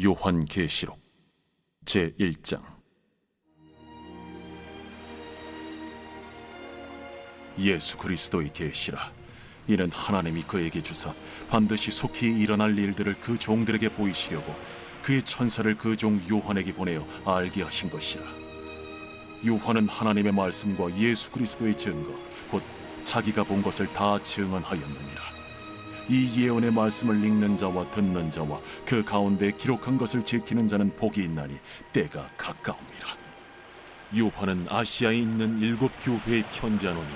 요한계시록 제1장. 예수 그리스도의 계시라. 이는 하나님이 그에게 주사 반드시 속히 일어날 일들을 그 종들에게 보이시려고 그의 천사를 그 종 요한에게 보내어 알게 하신 것이라. 요한은 하나님의 말씀과 예수 그리스도의 증거 곧 자기가 본 것을 다 증언하였느니라. 이 예언의 말씀을 읽는 자와 듣는 자와 그 가운데 기록한 것을 지키는 자는 복이 있나니 때가 가까움이라. 요한은 아시아에 있는 7 교회에 편지하노니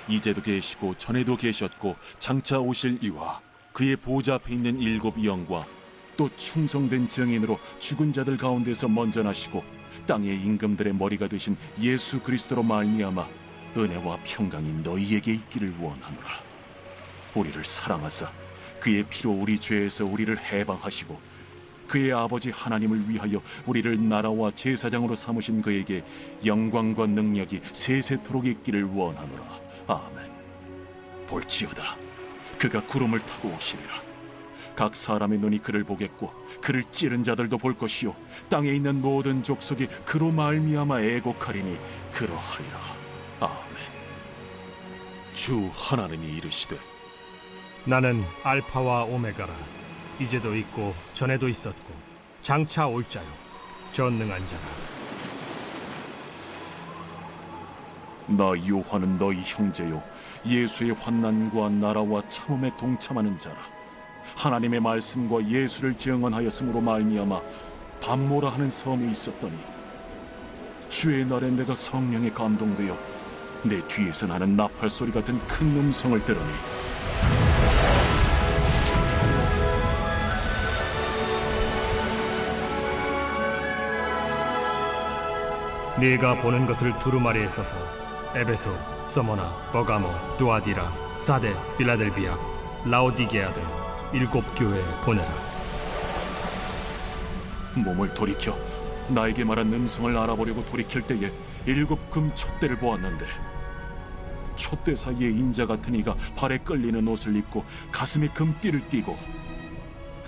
이제도 계시고 전에도 계셨고 장차 오실 이와 그의 보좌 앞에 있는 7 영과 또 충성된 증인으로 죽은 자들 가운데서 먼저 나시고 땅의 임금들의 머리가 되신 예수 그리스도로 말미암아 은혜와 평강이 너희에게 있기를 원하노라. 우리를 사랑하사 그의 피로 우리 죄에서 우리를 해방하시고 그의 아버지 하나님을 위하여 우리를 나라와 제사장으로 삼으신 그에게 영광과 능력이 세세토록 있기를 원하노라. 아멘. 볼지어다 그가 구름을 타고 오시리라. 각 사람의 눈이 그를 보겠고 그를 찌른 자들도 볼 것이요 땅에 있는 모든 족속이 그로 말미암아 애곡하리니 그러하리라. 아멘. 주 하나님이 이르시되 나는 알파와 오메가라. 이제도 있고 전에도 있었고 장차 올 자요 전능한 자라. 나 요한은 너희 형제요 예수의 환난과 나라와 참음에 동참하는 자라. 하나님의 말씀과 예수를 증언하였으므로 말미암아 밤모라 하는 섬에 있었더니 주의 날에 내가 성령에 감동되어 내 뒤에서 나는 나팔 소리 같은 큰 음성을 들으니 네가 보는 것을 두루마리에 써서 에베소, 서머나, 버가모, 두아디라, 사데, 빌라델비아, 라오디게아들 7 교회에 보내라. 몸을 돌이켜 나에게 말한 음성을 알아보려고 돌이킬 때에 7 금 촛대를 보았는데 촛대 사이에 인자 같은 이가 발에 끌리는 옷을 입고 가슴에 금띠를 띠고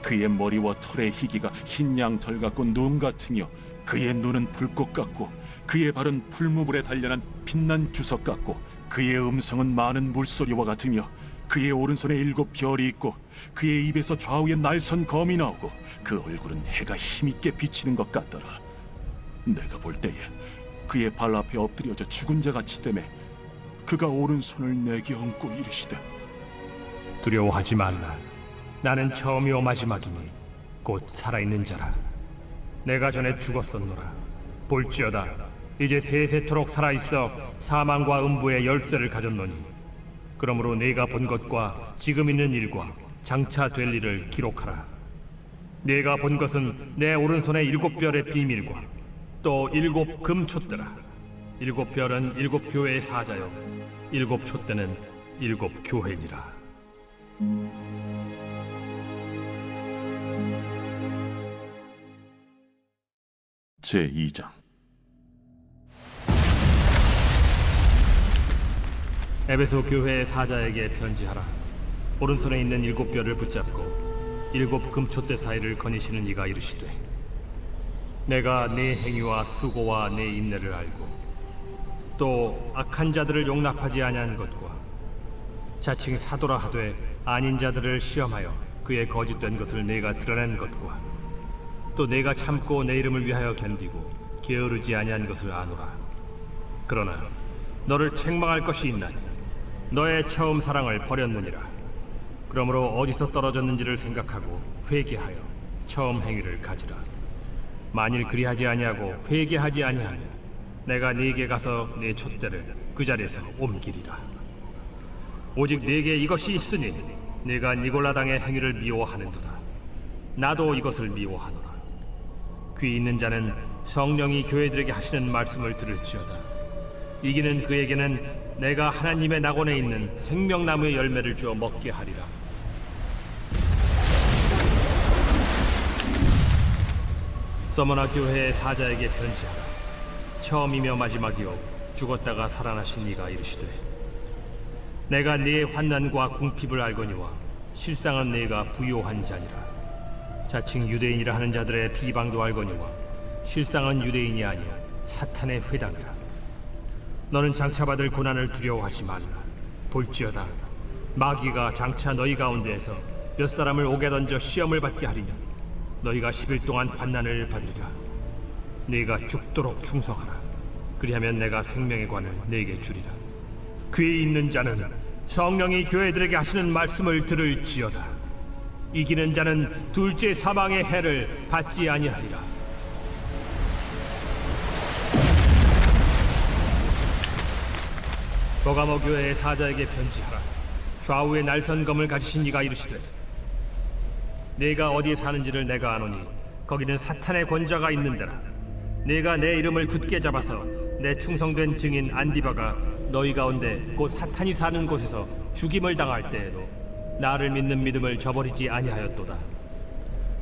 그의 머리와 털의 희기가 흰 양털 같고 눈 같으며 그의 눈은 불꽃 같고 그의 발은 풀무불에 단련한 빛난 주석 같고 그의 음성은 많은 물소리와 같으며 그의 오른손에 7 별이 있고 그의 입에서 좌우에 날선 검이 나오고 그 얼굴은 해가 힘있게 비치는 것 같더라. 내가 볼 때에 그의 발 앞에 엎드려져 죽은 자 같이 되매 그가 오른손을 내게 얹고 이르시되 두려워하지 말라. 나는 처음이요 마지막이니 곧 살아있는 자라. 내가 전에 죽었었노라. 볼지어다 이제 세세토록 살아있어 사망과 음부의 열쇠를 가졌노니 그러므로 내가 본 것과 지금 있는 일과 장차 될 일을 기록하라. 내가 본 것은 내 오른손의 7 별의 비밀과 또 7 금촛대라. 7 별은 7 교회의 사자요 7 촛대는 7 교회니라. 제2장. 에베소 교회의 사자에게 편지하라. 오른손에 있는 7 별을 붙잡고 7 금촛대 사이를 거니시는 이가 이르시되 내가 네 행위와 수고와 네 인내를 알고 또 악한 자들을 용납하지 아니한 것과 자칭 사도라 하되 아닌 자들을 시험하여 그의 거짓된 것을 내가 드러낸 것과 또 내가 참고 내 이름을 위하여 견디고 게으르지 아니한 것을 아노라. 그러나 너를 책망할 것이 있나니 너의 처음 사랑을 버렸느니라. 그러므로 어디서 떨어졌는지를 생각하고 회개하여 처음 행위를 가지라. 만일 그리하지 아니하고 회개하지 아니하면 내가 네게 가서 네 촛대를 그 자리에서 옮기리라. 오직 네게 이것이 있으니 네가 니골라 당의 행위를 미워하는도다. 나도 이것을 미워하노라. 귀 있는 자는 성령이 교회들에게 하시는 말씀을 들을지어다. 이기는 그에게는 내가 하나님의 낙원에 있는 생명나무의 열매를 주어 먹게 하리라. 서머나 교회의 사자에게 편지하라. 처음이며 마지막이요 죽었다가 살아나신 이가 이르시되 내가 네의 환난과 궁핍을 알거니와 실상은 네가 부요한 자니라. 자칭 유대인이라 하는 자들의 비방도 알거니와 실상은 유대인이 아니요 사탄의 회당이라. 너는 장차 받을 고난을 두려워하지 말라. 볼지어다 마귀가 장차 너희 가운데에서 몇 사람을 옥에 던져 시험을 받게 하리면 너희가 10일 동안 환난을 받으리라. 네가 죽도록 충성하라. 그리하면 내가 생명의 관을 네게 주리라. 귀 있는 자는 성령이 교회들에게 하시는 말씀을 들을지어다. 이기는 자는 둘째 사망의 해를 받지 아니하리라. 버가모 교회의 사자에게 편지하라. 좌우에 날선 검을 가지신 이가 이르시되 네가 어디에 사는지를 내가 아노니 거기는 사탄의 권자가 있는 데라. 네가 내 이름을 굳게 잡아서 내 충성된 증인 안디바가 너희 가운데 곧 사탄이 사는 곳에서 죽임을 당할 때에도 나를 믿는 믿음을 저버리지 아니하였도다.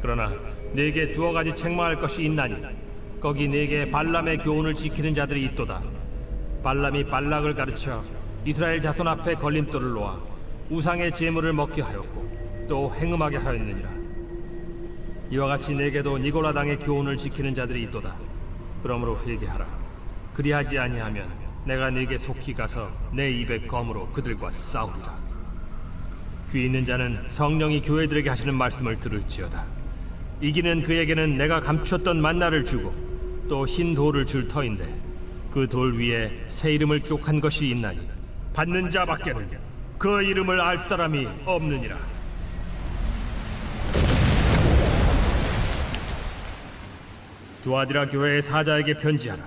그러나 네게 두어 가지 책망할 것이 있나니 거기 네게 발람의 교훈을 지키는 자들이 있도다. 발람이 발락을 가르쳐 이스라엘 자손 앞에 걸림돌을 놓아 우상의 제물을 먹게 하였고 또 행음하게 하였느니라. 이와 같이 네게도 니골라 당의 교훈을 지키는 자들이 있도다. 그러므로 회개하라. 그리하지 아니하면 내가 네게 속히 가서 내 입의 검으로 그들과 싸우리라. 귀 있는 자는 성령이 교회들에게 하시는 말씀을 들을지어다. 이기는 그에게는 내가 감추었던 만나를 주고 또 흰 돌을 줄 터인데 그 돌 위에 새 이름을 기록한 것이 있나니 받는 자밖에는 그 이름을 알 사람이 없느니라. 두아디라 교회의 사자에게 편지하라.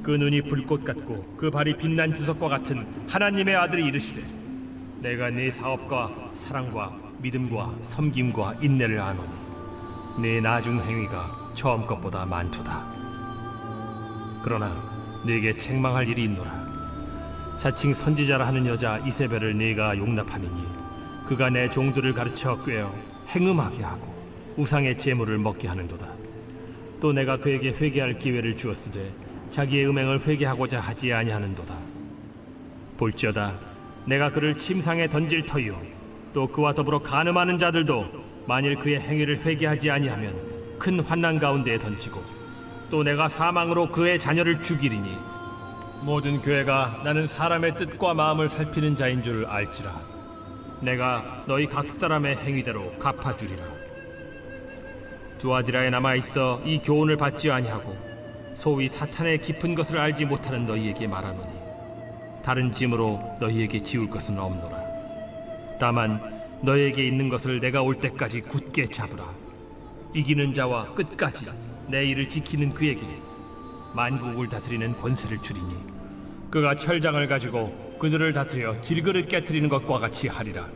그 눈이 불꽃 같고 그 발이 빛난 주석과 같은 하나님의 아들이 이르시되 내가 네 사업과 사랑과 믿음과 섬김과 인내를 아노니 네 나중 행위가 처음 것보다 많도다. 그러나 네게 책망할 일이 있노라. 자칭 선지자라 하는 여자 이세벨을 네가 용납하느니 그가 내 종들을 가르쳐 꾀어 행음하게 하고 우상의 제물을 먹게 하는도다. 또 내가 그에게 회개할 기회를 주었으되 자기의 음행을 회개하고자 하지 아니하는도다. 볼지어다 내가 그를 침상에 던질 터이요 또 그와 더불어 간음하는 자들도 만일 그의 행위를 회개하지 아니하면 큰 환난 가운데에 던지고 또 내가 사망으로 그의 자녀를 죽이리니 모든 교회가 나는 사람의 뜻과 마음을 살피는 자인 줄 알지라. 내가 너희 각 사람의 행위대로 갚아주리라. 두아디라에 남아있어 이 교훈을 받지 아니하고 소위 사탄의 깊은 것을 알지 못하는 너희에게 말하노니 다른 짐으로 너희에게 지울 것은 없노라. 다만 너희에게 있는 것을 내가 올 때까지 굳게 잡으라. 이기는 자와 끝까지 내 일을 지키는 그에게 만국을 다스리는 권세를 주리니 그가 철장을 가지고 그들을 다스려 질그릇 깨트리는 것과 같이 하리라.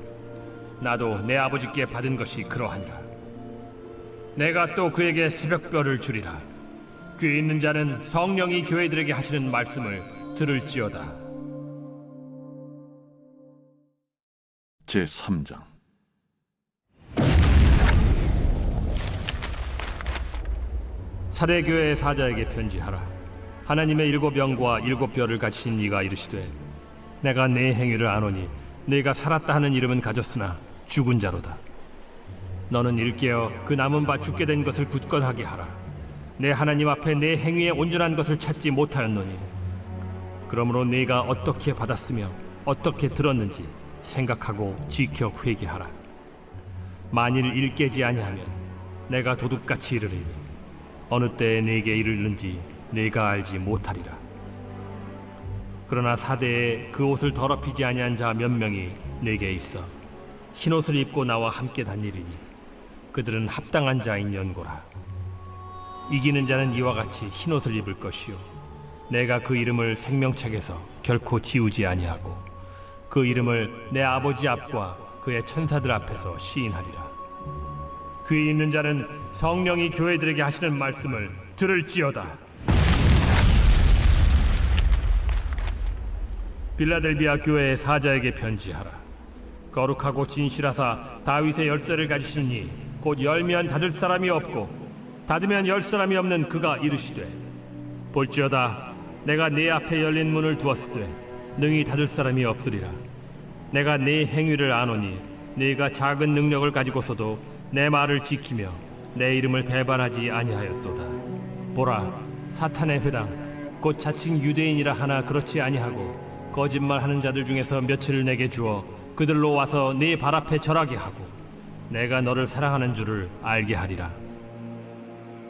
나도 내 아버지께 받은 것이 그러하니라. 내가 또 그에게 새벽별을 주리라. 귀 있는 자는 성령이 교회들에게 하시는 말씀을 들을지어다. 제3장. 사대교회의 사자에게 편지하라. 하나님의 7영과 7별을 가지신 이가 이르시되 내가 네 행위를 아노니 네가 살았다 하는 이름은 가졌으나 죽은 자로다. 너는 일깨어 그 남은 바 죽게 된 것을 굳건하게 하라. 내 하나님 앞에 내 행위의 온전한 것을 찾지 못하였노니 그러므로 네가 어떻게 받았으며 어떻게 들었는지 생각하고 지켜 회개하라. 만일 일깨지 아니하면 내가 도둑같이 이르리니 어느 때에 네게 이르는지 네가 알지 못하리라. 그러나 사대에 그 옷을 더럽히지 아니한 자 몇 명이 네게 있어 흰옷을 입고 나와 함께 다니리니 그들은 합당한 자인 연고라. 이기는 자는 이와 같이 흰옷을 입을 것이요 내가 그 이름을 생명책에서 결코 지우지 아니하고 그 이름을 내 아버지 앞과 그의 천사들 앞에서 시인하리라. 귀 있는 자는 성령이 교회들에게 하시는 말씀을 들을지어다. 빌라델비아 교회의 사자에게 편지하라. 거룩하고 진실하사 다윗의 열쇠를 가지신 이 곧 열면 닫을 사람이 없고 닫으면 열 사람이 없는 그가 이르시되 볼지어다 내가 네 앞에 열린 문을 두었으되 능히 닫을 사람이 없으리라. 내가 네 행위를 아노니 네가 작은 능력을 가지고서도 내 말을 지키며 내 이름을 배반하지 아니하였도다. 보라, 사탄의 회당 곧 자칭 유대인이라 하나 그렇지 아니하고 거짓말하는 자들 중에서 며칠을 내게 주어 그들로 와서 네 발 앞에 절하게 하고 내가 너를 사랑하는 줄을 알게 하리라.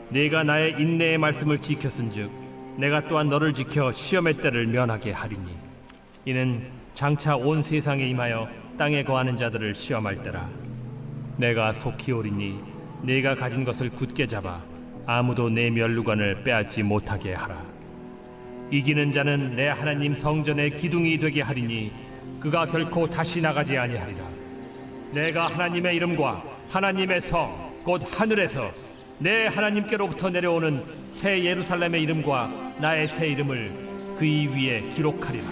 네가 나의 인내의 말씀을 지켰은즉 내가 또한 너를 지켜 시험의 때를 면하게 하리니 이는 장차 온 세상에 임하여 땅에 거하는 자들을 시험할 때라. 내가 속히 오리니 네가 가진 것을 굳게 잡아 아무도 내 면류관을 빼앗지 못하게 하라. 이기는 자는 내 하나님 성전의 기둥이 되게 하리니 그가 결코 다시 나가지 아니하리라. 내가 하나님의 이름과 하나님의 성 곧 하늘에서 내 하나님께로부터 내려오는 새 예루살렘의 이름과 나의 새 이름을 그이 위에 기록하리라.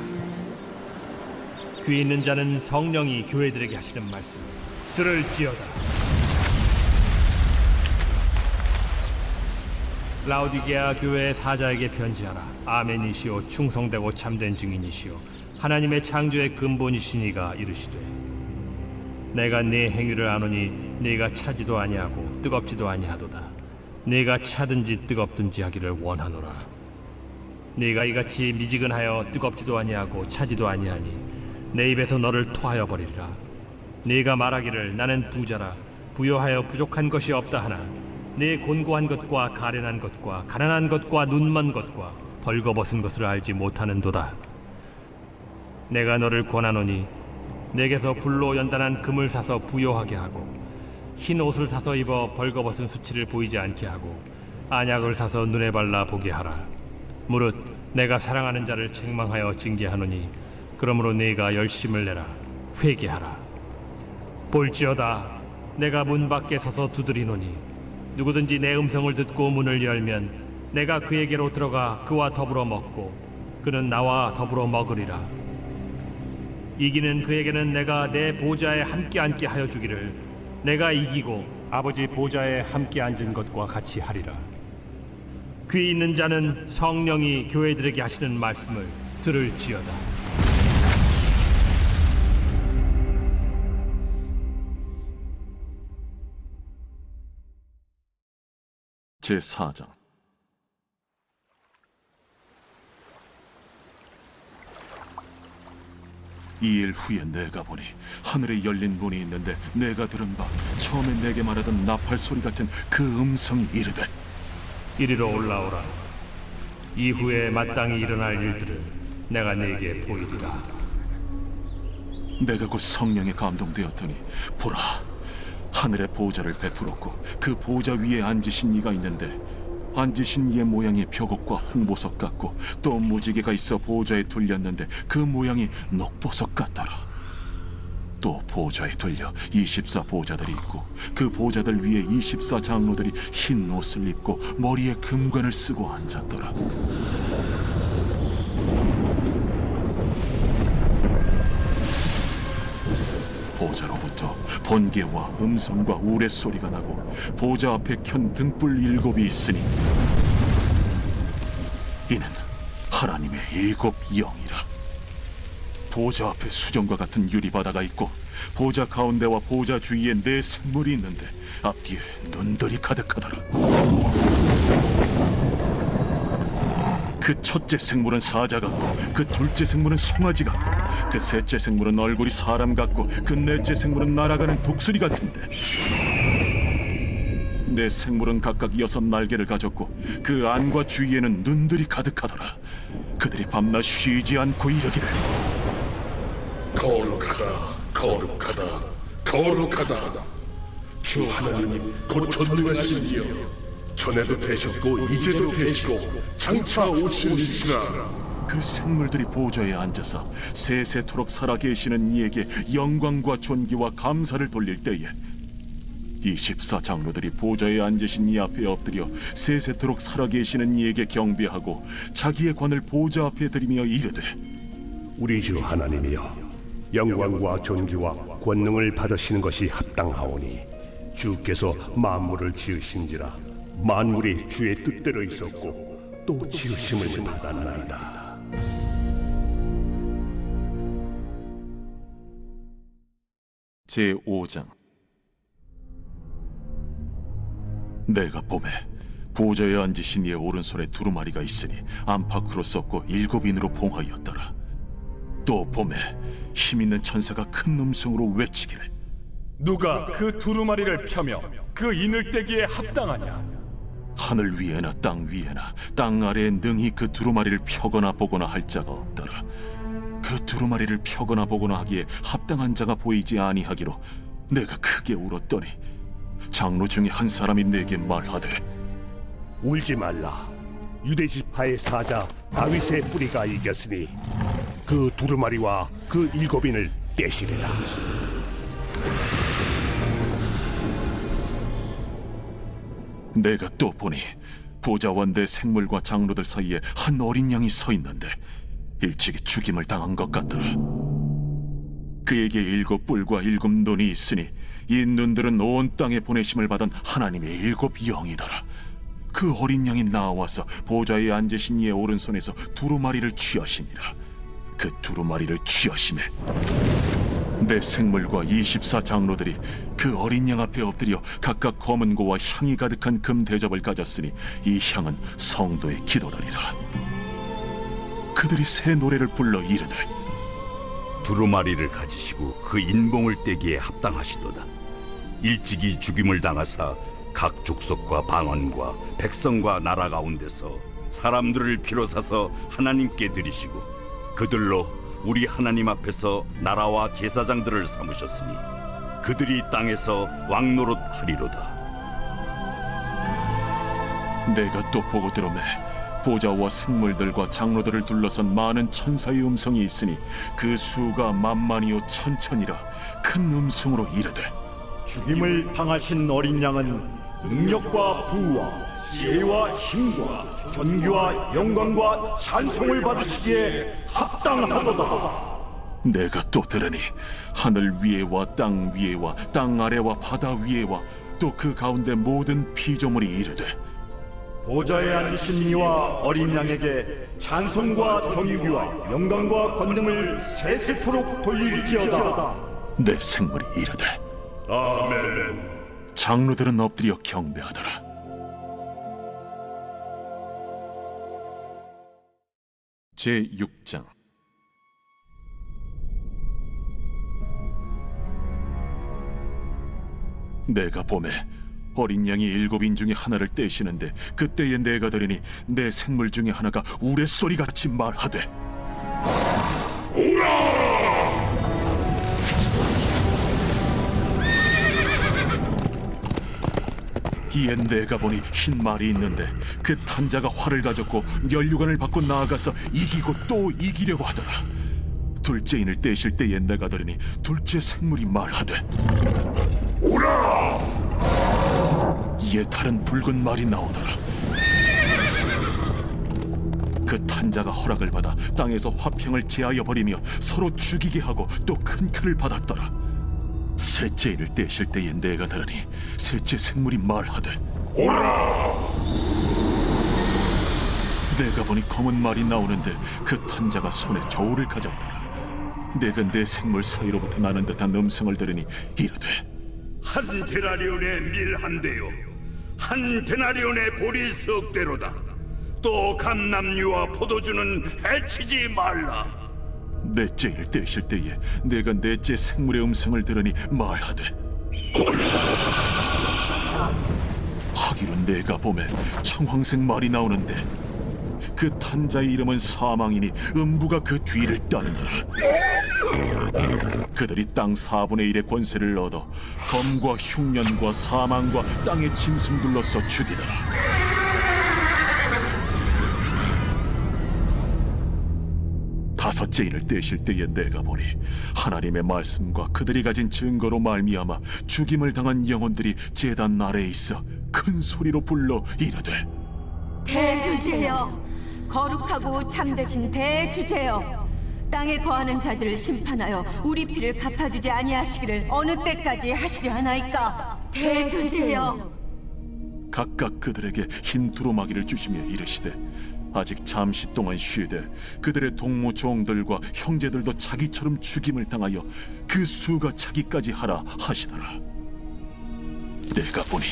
귀 있는 자는 성령이 교회들에게 하시는 말씀 들을지어다. 라오디게아 교회의 사자에게 편지하라. 아멘이시오 충성되고 참된 증인이시오 하나님의 창조의 근본이신 이가 이르시되 내가 네 행위를 아노니 네가 차지도 아니하고 뜨겁지도 아니하도다. 네가 차든지 뜨겁든지 하기를 원하노라. 네가 이같이 미지근하여 뜨겁지도 아니하고 차지도 아니하니 내 입에서 너를 토하여 버리리라. 네가 말하기를 나는 부자라 부요하여 부족한 것이 없다 하나 네 곤고한 것과 가련한 것과 가난한 것과 눈먼 것과 벌거벗은 것을 알지 못하는도다. 내가 너를 권하노니 내게서 불로 연단한 금을 사서 부요하게 하고 흰 옷을 사서 입어 벌거벗은 수치를 보이지 않게 하고 안약을 사서 눈에 발라 보게 하라. 무릇 내가 사랑하는 자를 책망하여 징계하노니 그러므로 네가 열심을 내라 회개하라. 볼지어다 내가 문 밖에 서서 두드리노니 누구든지 내 음성을 듣고 문을 열면 내가 그에게로 들어가 그와 더불어 먹고 그는 나와 더불어 먹으리라. 이기는 그에게는 내가 내 보좌에 함께 앉게 하여 주기를 내가 이기고 아버지 보좌에 함께 앉은 것과 같이 하리라. 귀 있는 자는 성령이 교회들에게 하시는 말씀을 들을지어다. 제4장. 이 일 후에 내가 보니 하늘에 열린 문이 있는데 내가 들은 바 처음에 내게 말하던 나팔 소리 같은 그 음성이 이르되 이리로 올라오라. 이후에 마땅히 일어날 일들을 내가 네게 보이리라. 내가 곧 성령에 감동되었더니 보라 하늘의 보좌를 베풀었고 그 보좌 위에 앉으신 이가 있는데 앉으신 이의 모양이 벽옥과 홍보석 같고 또 무지개가 있어 보좌에 둘렸는데 그 모양이 녹보석 같더라. 또 보좌에 둘려 24 보좌들이 있고 그 보좌들 위에 24 장로들이 흰 옷을 입고 머리에 금관을 쓰고 앉았더라. 보좌로부터 번개와 음성과 우레소리가 나고 보좌 앞에 켠 등불 7이 있으니 이는 하나님의 7 영이라. 보좌 앞에 수정과 같은 유리바다가 있고 보좌 가운데와 보좌 주위에 4 생물이 있는데 앞뒤에 눈들이 가득하더라. 그 첫째 생물은 사자 같고 그 둘째 생물은 송아지 같고 그 셋째 생물은 얼굴이 사람 같고 그 넷째 생물은 날아가는 독수리 같은데 4 생물은 각각 6 날개를 가졌고 그 안과 주위에는 눈들이 가득하더라. 그들이 밤낮 쉬지 않고 이르기를 거룩하다 거룩하다 거룩하다 주 하나님 곧 전능하신 이여 전에도 되셨고 이제도 되시고 장차 오실 이시라. 그 생물들이 보좌에 앉아서 세세토록 살아계시는 이에게 영광과 존귀와 감사를 돌릴 때에 24 장로들이 보좌에 앉으신 이 앞에 엎드려 세세토록 살아계시는 이에게 경배하고 자기의 관을 보좌 앞에 들이며 이르되 우리 주 하나님이여 영광과 존귀와 권능을 받으시는 것이 합당하오니 주께서 만물을 지으신지라 만물이 주의 뜻대로 있었고 또 지으심을 받았나이다. 제5장. 내가 봄에 보좌에 앉으신 이의 오른손에 두루마리가 있으니 안팎으로 썼고 7인으로 봉하였더라. 또 봄에 힘있는 천사가 큰 음성으로 외치기를 누가 그 두루마리를 펴며 그 이늘대기에 합당하냐? 하늘 위에나 땅 위에나 땅 아래에 능히 그 두루마리를 펴거나 보거나 할 자가 없더라. 그 두루마리를 펴거나 보거나 하기에 합당한 자가 보이지 아니하기로 내가 크게 울었더니 장로 중에 한 사람이 내게 말하되 울지 말라. 유대 지파의 사자 다윗의 뿌리가 이겼으니 그 두루마리와 그 7인을 떼시리라. 내가 또 보니 보좌와 내 생물과 장로들 사이에 한 어린 양이 서 있는데 일찍이 죽임을 당한 것 같더라. 그에게 7뿔과 7눈이 있으니 이 눈들은 온 땅에 보내심을 받은 하나님의 7영이더라. 그 어린 양이 나와서 보좌에 앉으신 이의 오른손에서 두루마리를 취하시니라. 그 두루마리를 취하심에 내 생물과 24장로들이 그 어린 양 앞에 엎드려 각각 검은 고와 향이 가득한 금 대접을 가졌으니 이 향은 성도의 기도더니라. 그들이 새 노래를 불러 이르되 두루마리를 가지시고 그 인봉을 떼기에 합당하시도다. 일찍이 죽임을 당하사 각 족속과 방언과 백성과 나라 가운데서 사람들을 피로 사서 하나님께 드리시고 그들로 우리 하나님 앞에서 나라와 제사장들을 삼으셨으니 그들이 땅에서 왕노릇 하리로다. 내가 또 보고 들음에 보좌와 생물들과 장로들을 둘러선 많은 천사의 음성이 있으니 그 수가 만만이요 천천이라 큰 음성으로 이르되 죽임을 당하신 어린 양은 능력과 부와 지혜와 힘과 존귀와 영광과 찬송을 받으시기에 합당하도다. 내가 또 들으니 하늘 위에와 땅 위에와 땅 아래와 바다 위에와 또 그 가운데 모든 피조물이 이르되 보좌에 앉으신 이와 어린 양에게 찬송과 존귀와 영광과 권능을 세세토록 돌릴지어다. 내 생물이 이르되 아멘. 장로들은 엎드려 경배하더라. 제6장 내가 보매 어린 양이 7인 중에 하나를 떼시는데 그때에 내가 들으니 내 생물 중에 하나가 우레소리 같이 말하되 이에 내가 보니 흰 말이 있는데 그 탄자가 활을 가졌고 면류관을 받고 나아가서 이기고 또 이기려고 하더라. 둘째 인을 떼실 때에 내가 들으니 둘째 생물이 말하되 오라! 이에 다른 붉은 말이 나오더라. 그 탄자가 허락을 받아 땅에서 화평을 제하여 버리며 서로 죽이게 하고 또 큰 칼을 받았더라. 셋째 인을 떼실 때에 내가 들으니 셋째 생물이 말하되 오라! 내가 보니 검은 말이 나오는데 그 탄자가 손에 저울을 가졌더라. 내가 내 생물 사이로부터 나는 듯한 음성을 들으니 이르되 한 데나리온의 밀 한 대요 한 데나리온의 보리 석 대로다. 또 감람류와 포도주는 해치지 말라. 넷째 인을 떼실 때에 내가 넷째 생물의 음성을 들으니 말하되 하기로 내가 보매 청황색 말이 나오는데 그 탄자의 이름은 사망이니 음부가 그 뒤를 따르더라. 그들이 땅 4분의 1의 권세를 얻어 검과 흉년과 사망과 땅의 짐승들로서 죽이더라. 다섯째 인을 떼실 때에 내가 보니 하나님의 말씀과 그들이 가진 증거로 말미암아 죽임을 당한 영혼들이 제단 아래에 있어 큰 소리로 불러 이르되 대주제여, 거룩하고 참되신 대주제여, 땅에 거하는 자들을 심판하여 우리 피를 갚아주지 아니하시기를 어느 때까지 하시려 하나이까. 대주제여. 각각 그들에게 흰 두루마기를 주시며 이르시되 아직 잠시 동안 쉬되 그들의 동무 종들과 형제들도 자기처럼 죽임을 당하여 그 수가 차기까지 하라 하시더라. 내가 보니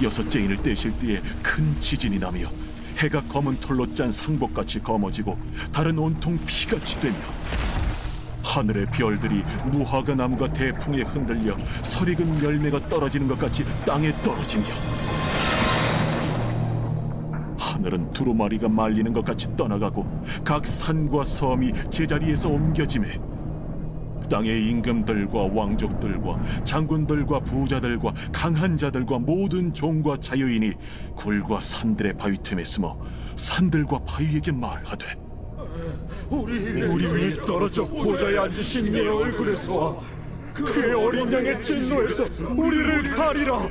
여섯째 인을 떼실 때에 큰 지진이 나며 해가 검은 털로 짠 상복같이 검어지고 달은 온통 피같이 되며 하늘의 별들이 무화과 나무가 대풍에 흔들려 설익은 열매가 떨어지는 것 같이 땅에 떨어지며 하늘은 두루마리가 말리는 것 같이 떠나가고 각 산과 섬이 제자리에서 옮겨지매 땅의 임금들과 왕족들과 장군들과 부자들과 강한 자들과 모든 종과 자유인이 굴과 산들의 바위 틈에 숨어 산들과 바위에게 말하되 우리 위에 떨어져 보좌에 앉으신 이의 얼굴에서와 그의 어린 양의 진노에서 우리를 가리라.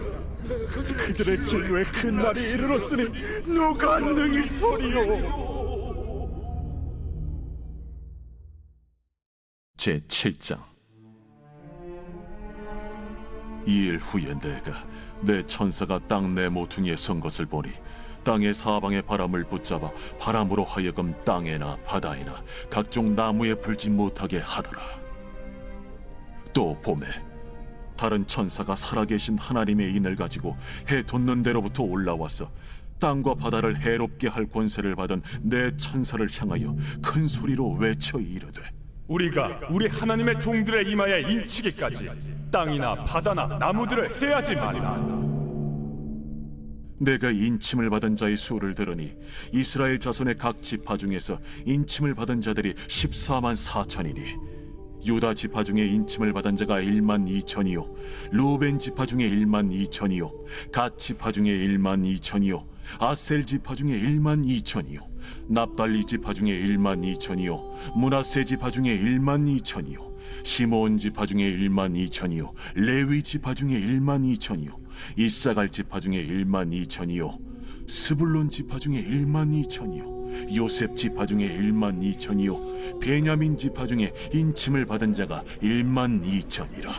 그들의 진노의 큰 날이 이르렀으니 누가 능히 서리요. 제7장. 2일 후에 내가 내 천사가 땅 내 모퉁이에 선 것을 보니 땅의 사방의 바람을 붙잡아 바람으로 하여금 땅에나 바다에나 각종 나무에 불지 못하게 하더라. 또 봄에 다른 천사가 살아계신 하나님의 인을 가지고 해 돋는 데로부터 올라와서 땅과 바다를 해롭게 할 권세를 받은 내 천사를 향하여 큰 소리로 외쳐 이르되 우리가 우리 하나님의 종들의 이마에 인치기까지 땅이나 바다나 나무들을 해하지 말라. 내가 인침을 받은 자의 수를 들으니 이스라엘 자손의 각 지파 중에서 인침을 받은 자들이 14만 4천이니 유다 지파 중에 인침을 받은 자가 1만 2천이요 루벤 지파 중에 1만 2천이요 갓 지파 중에 1만 2천이요 아셀 지파 중에 1만 2천이요 납달리 지파 중에 1만 2천이요 므낫세 지파 중에 1만 2천이요 시므온 지파 중에 1만 2천이요 레위 지파 중에 1만 2천이요 이사갈 지파 중에 1만 2천이요 스불론 지파 중에 1만 2천이요 요셉 지파 중에 1만 2천이요 베냐민 지파 중에 인침을 받은 자가 1만 2천이라.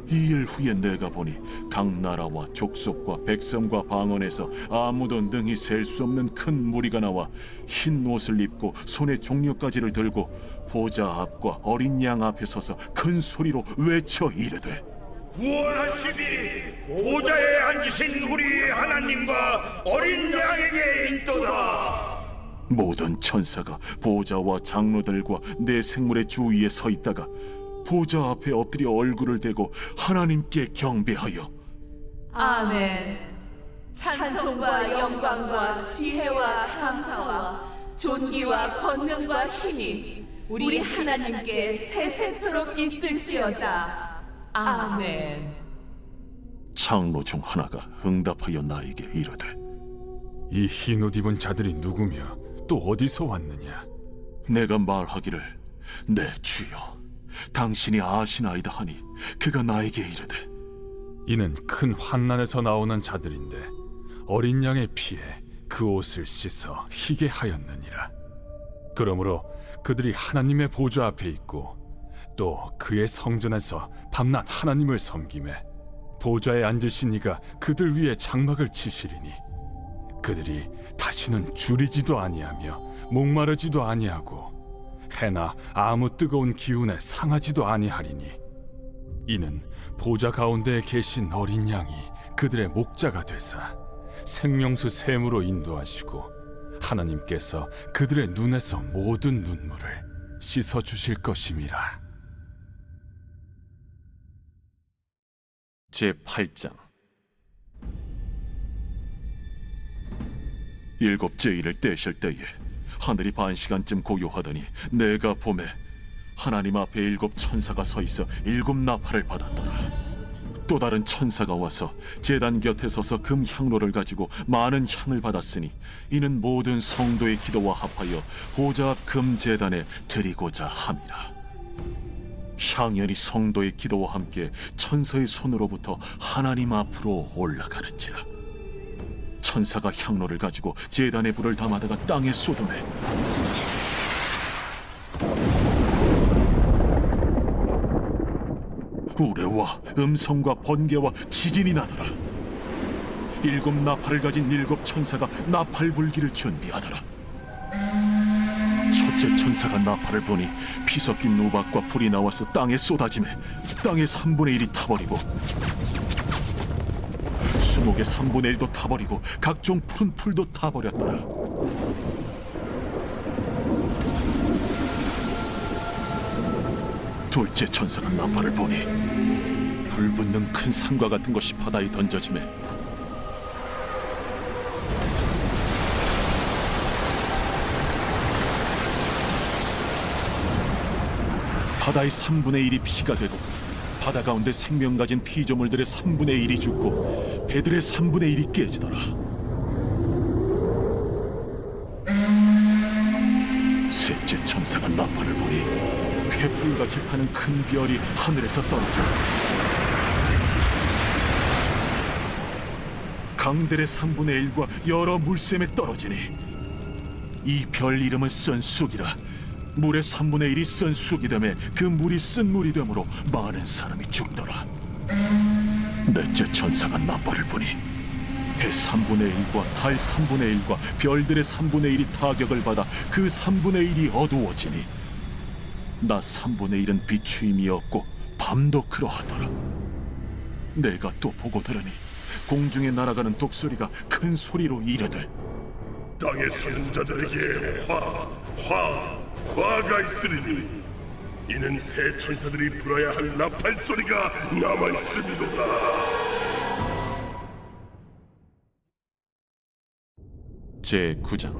2일 후에 내가 보니 각 나라와 족속과 백성과 방언에서 아무도 능히 셀 수 없는 큰 무리가 나와 흰 옷을 입고 손에 종려가지를 들고 보좌 앞과 어린 양 앞에 서서 큰 소리로 외쳐 이르되 구원하시니 보좌에 앉으신 우리 하나님과 어린 양에게 있도다. 모든 천사가 보좌와 장로들과 내 생물의 주위에 서 있다가 보좌 앞에 엎드려 얼굴을 대고 하나님께 경배하여 아멘. 찬송과 영광과 지혜와 감사와 존귀와 권능과 힘이 우리 하나님께 세세토록 있을지어다. 아멘. 장로 중 하나가 응답하여 나에게 이르되 이 흰 옷 입은 자들이 누구며 또 어디서 왔느냐? 내가 말하기를 내 주여 당신이 아시나이다 하니 그가 나에게 이르되 이는 큰 환난에서 나오는 자들인데 어린 양의 피에 그 옷을 씻어 희게 하였느니라. 그러므로 그들이 하나님의 보좌 앞에 있고 또 그의 성전에서 밤낮 하나님을 섬기매 보좌에 앉으신 이가 그들 위에 장막을 치시리니 그들이 다시는 줄이지도 아니하며 목마르지도 아니하고 해나 아무 뜨거운 기운에 상하지도 아니하리니 이는 보좌 가운데에 계신 어린 양이 그들의 목자가 되사 생명수 샘으로 인도하시고 하나님께서 그들의 눈에서 모든 눈물을 씻어 주실 것임이라. 제8장. 일곱째 일을 떼실 때에 하늘이 반시간쯤 고요하더니 내가 보매 하나님 앞에 7 천사가 서 있어 7 나팔을 받았더라. 또 다른 천사가 와서 제단 곁에 서서 금 향로를 가지고 많은 향을 받았으니 이는 모든 성도의 기도와 합하여 보좌 앞 금 제단에 드리고자 함이라. 향연이 성도의 기도와 함께 천사의 손으로부터 하나님 앞으로 올라가는지라. 천사가 향로를 가지고 제단의 불을 담아다가 땅에 쏟으매 우레와 음성과 번개와 지진이 나더라. 7 나팔을 가진 7 천사가 나팔 불기를 준비하더라. 첫째 천사가 나팔을 보니 피 섞인 우박과 불이 나와서 땅에 쏟아지매 땅의 3분의 1이 타버리고 수목의 3분의 1도 타버리고 각종 푸른 풀도 타버렸더라. 둘째 천사가 나팔을 보니 불붙는 큰 산과 같은 것이 바다에 던져지매 바다의 3분의 1이 피가 되고 바다 가운데 생명 가진 피조물들의 3분의 1이 죽고 배들의 3분의 1이 깨지더라. 셋째 천사가 나팔을 보니 횃불같이 파는 큰 별이 하늘에서 떨어져 강들의 3분의 1과 여러 물샘에 떨어지니 이 별 이름은 쓴 쑥이라. 물의 3분의 1이 쓴 쑥이 되매 그 물이 쓴 물이 되므로 많은 사람이 죽더라. 넷째 천사가 나팔을 부니 해 3분의 1과 달 3분의 1과 별들의 3분의 1이 타격을 받아 그 3분의 1이 어두워지니 낮 3분의 1은 비추임이 없고 밤도 그러하더라. 내가 또 보고 들으니 공중에 날아가는 독소리가 큰 소리로 이르되 땅에 사는 자들에게 화가 있으리니 이는 새 천사들이 불어야 할 나팔 소리가 남아있음이로다. 제9장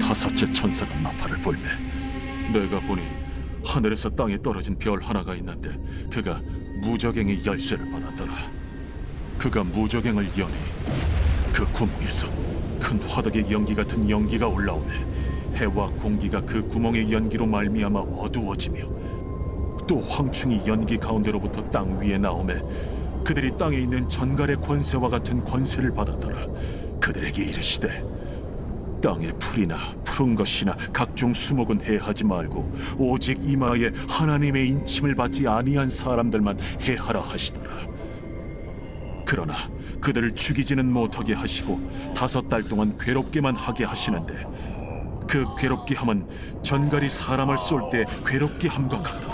다섯째 천사가 나팔을 불매 내가 보니 하늘에서 땅에 떨어진 별 하나가 있는데 그가 무저갱의 열쇠를 받았더라. 그가 무저갱을 여니 그 구멍에서 큰 화덕의 연기 같은 연기가 올라오매 해와 공기가 그 구멍의 연기로 말미암아 어두워지며 또 황충이 연기 가운데로부터 땅 위에 나오매 그들이 땅에 있는 전갈의 권세와 같은 권세를 받았더라. 그들에게 이르시되 땅의 풀이나 푸른 것이나 각종 수목은 해하지 말고 오직 이마에 하나님의 인침을 받지 아니한 사람들만 해하라 하시더라. 그러나 그들을 죽이지는 못하게 하시고 5달 동안 괴롭게만 하게 하시는데 그 괴롭게 함은 전갈이 사람을 쏠 때 괴롭게 함과 같더라.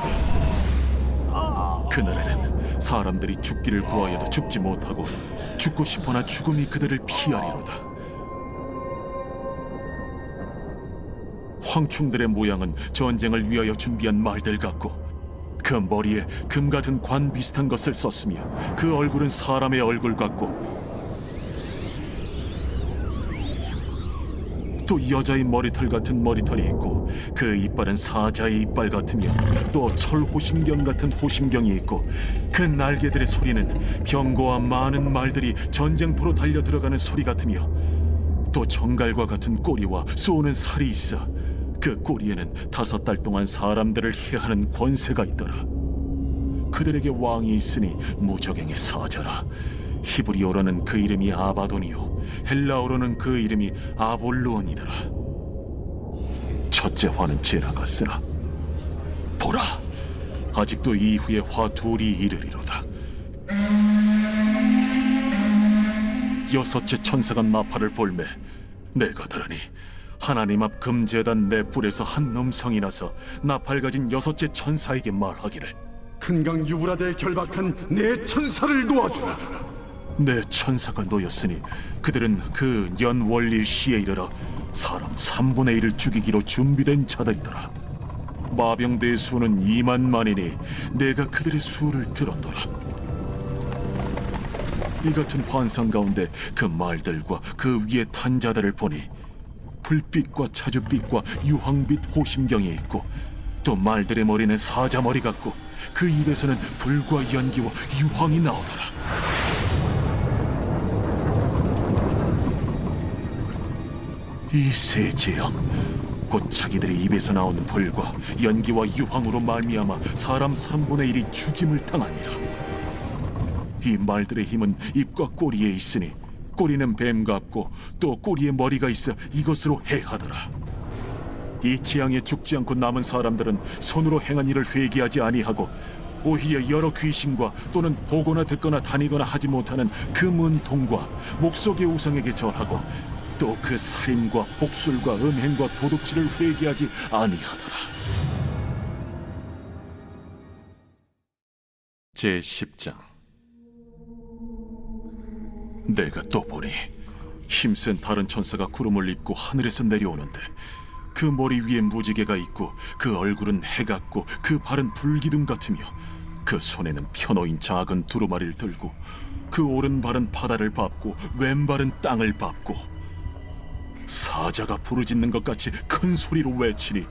그날에는 사람들이 죽기를 구하여도 죽지 못하고 죽고 싶어나 죽음이 그들을 피하리로다. 황충들의 모양은 전쟁을 위하여 준비한 말들 같고 그 머리에 금 같은 관 비슷한 것을 썼으며 그 얼굴은 사람의 얼굴 같고 또 여자의 머리털 같은 머리털이 있고 그 이빨은 사자의 이빨 같으며 또 철호심경 같은 호심경이 있고 그 날개들의 소리는 병거와 많은 말들이 전쟁터로 달려 들어가는 소리 같으며 또 정갈과 같은 꼬리와 쏘는 살이 있어 그 꼬리에는 5달 동안 사람들을 해하는 권세가 있더라. 그들에게 왕이 있으니 무저갱의 사자라. 히브리어로는 그 이름이 아바돈이요 헬라어로는 그 이름이 아볼루온이더라. 첫째 화는 지나갔으나 보라, 아직도 이후에 화 둘이 이르리로다. 여섯째 천사가 나팔을 불매 내가 들으니 하나님 앞 금제단 내 뿔에서 한 음성이 나서 나팔 가진 여섯째 천사에게 말하기를 큰강 유브라데에 결박한 내 천사를 놓아주라. 내 천사가 놓였으니 그들은 그 연월일 시에 이르러 사람 3분의 1을 죽이기로 준비된 자들이더라. 마병대의 수는 2만만이니 내가 그들의 수를 들었더라. 이 같은 환상 가운데 그 말들과 그 위에 탄 자들을 보니 불빛과 차주빛과 유황빛 호심경이 있고 또 말들의 머리는 사자 머리 같고 그 입에서는 불과 연기와 유황이 나오더라. 이 세 재앙 곧 자기들의 입에서 나오는 불과 연기와 유황으로 말미암아 사람 3분의 1이 죽임을 당하니라. 이 말들의 힘은 입과 꼬리에 있으니 꼬리는 뱀 같고 또 꼬리에 머리가 있어 이것으로 해하더라. 이 재앙에 죽지 않고 남은 사람들은 손으로 행한 일을 회개하지 아니하고 오히려 여러 귀신과 또는 보거나 듣거나 다니거나 하지 못하는 그 문통과 목속의 우상에게 절하고 또 그 살인과 복술과 음행과 도둑질을 회개하지 아니하더라. 제10장 내가 또 보니 힘센 다른 천사가 구름을 입고 하늘에서 내려오는데 그 머리 위에 무지개가 있고 그 얼굴은 해 같고 그 발은 불기둥 같으며 그 손에는 펴놓인 작은 두루마리를 들고 그 오른발은 바다를 밟고 왼발은 땅을 밟고 사자가 부르짖는 것 같이 큰 소리로 외치니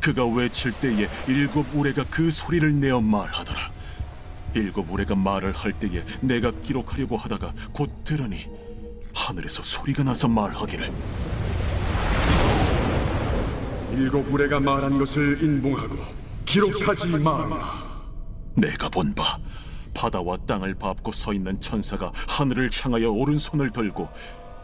그가 외칠 때에 7 우레가 그 소리를 내어 말하더라. 7 우레가 말을 할 때에 내가 기록하려고 하다가 곧 들으니 하늘에서 소리가 나서 말하기를 7 우레가 말한 것을 인봉하고 기록하지 말라. 내가 본 바 바다와 땅을 밟고 서 있는 천사가 하늘을 향하여 오른손을 들고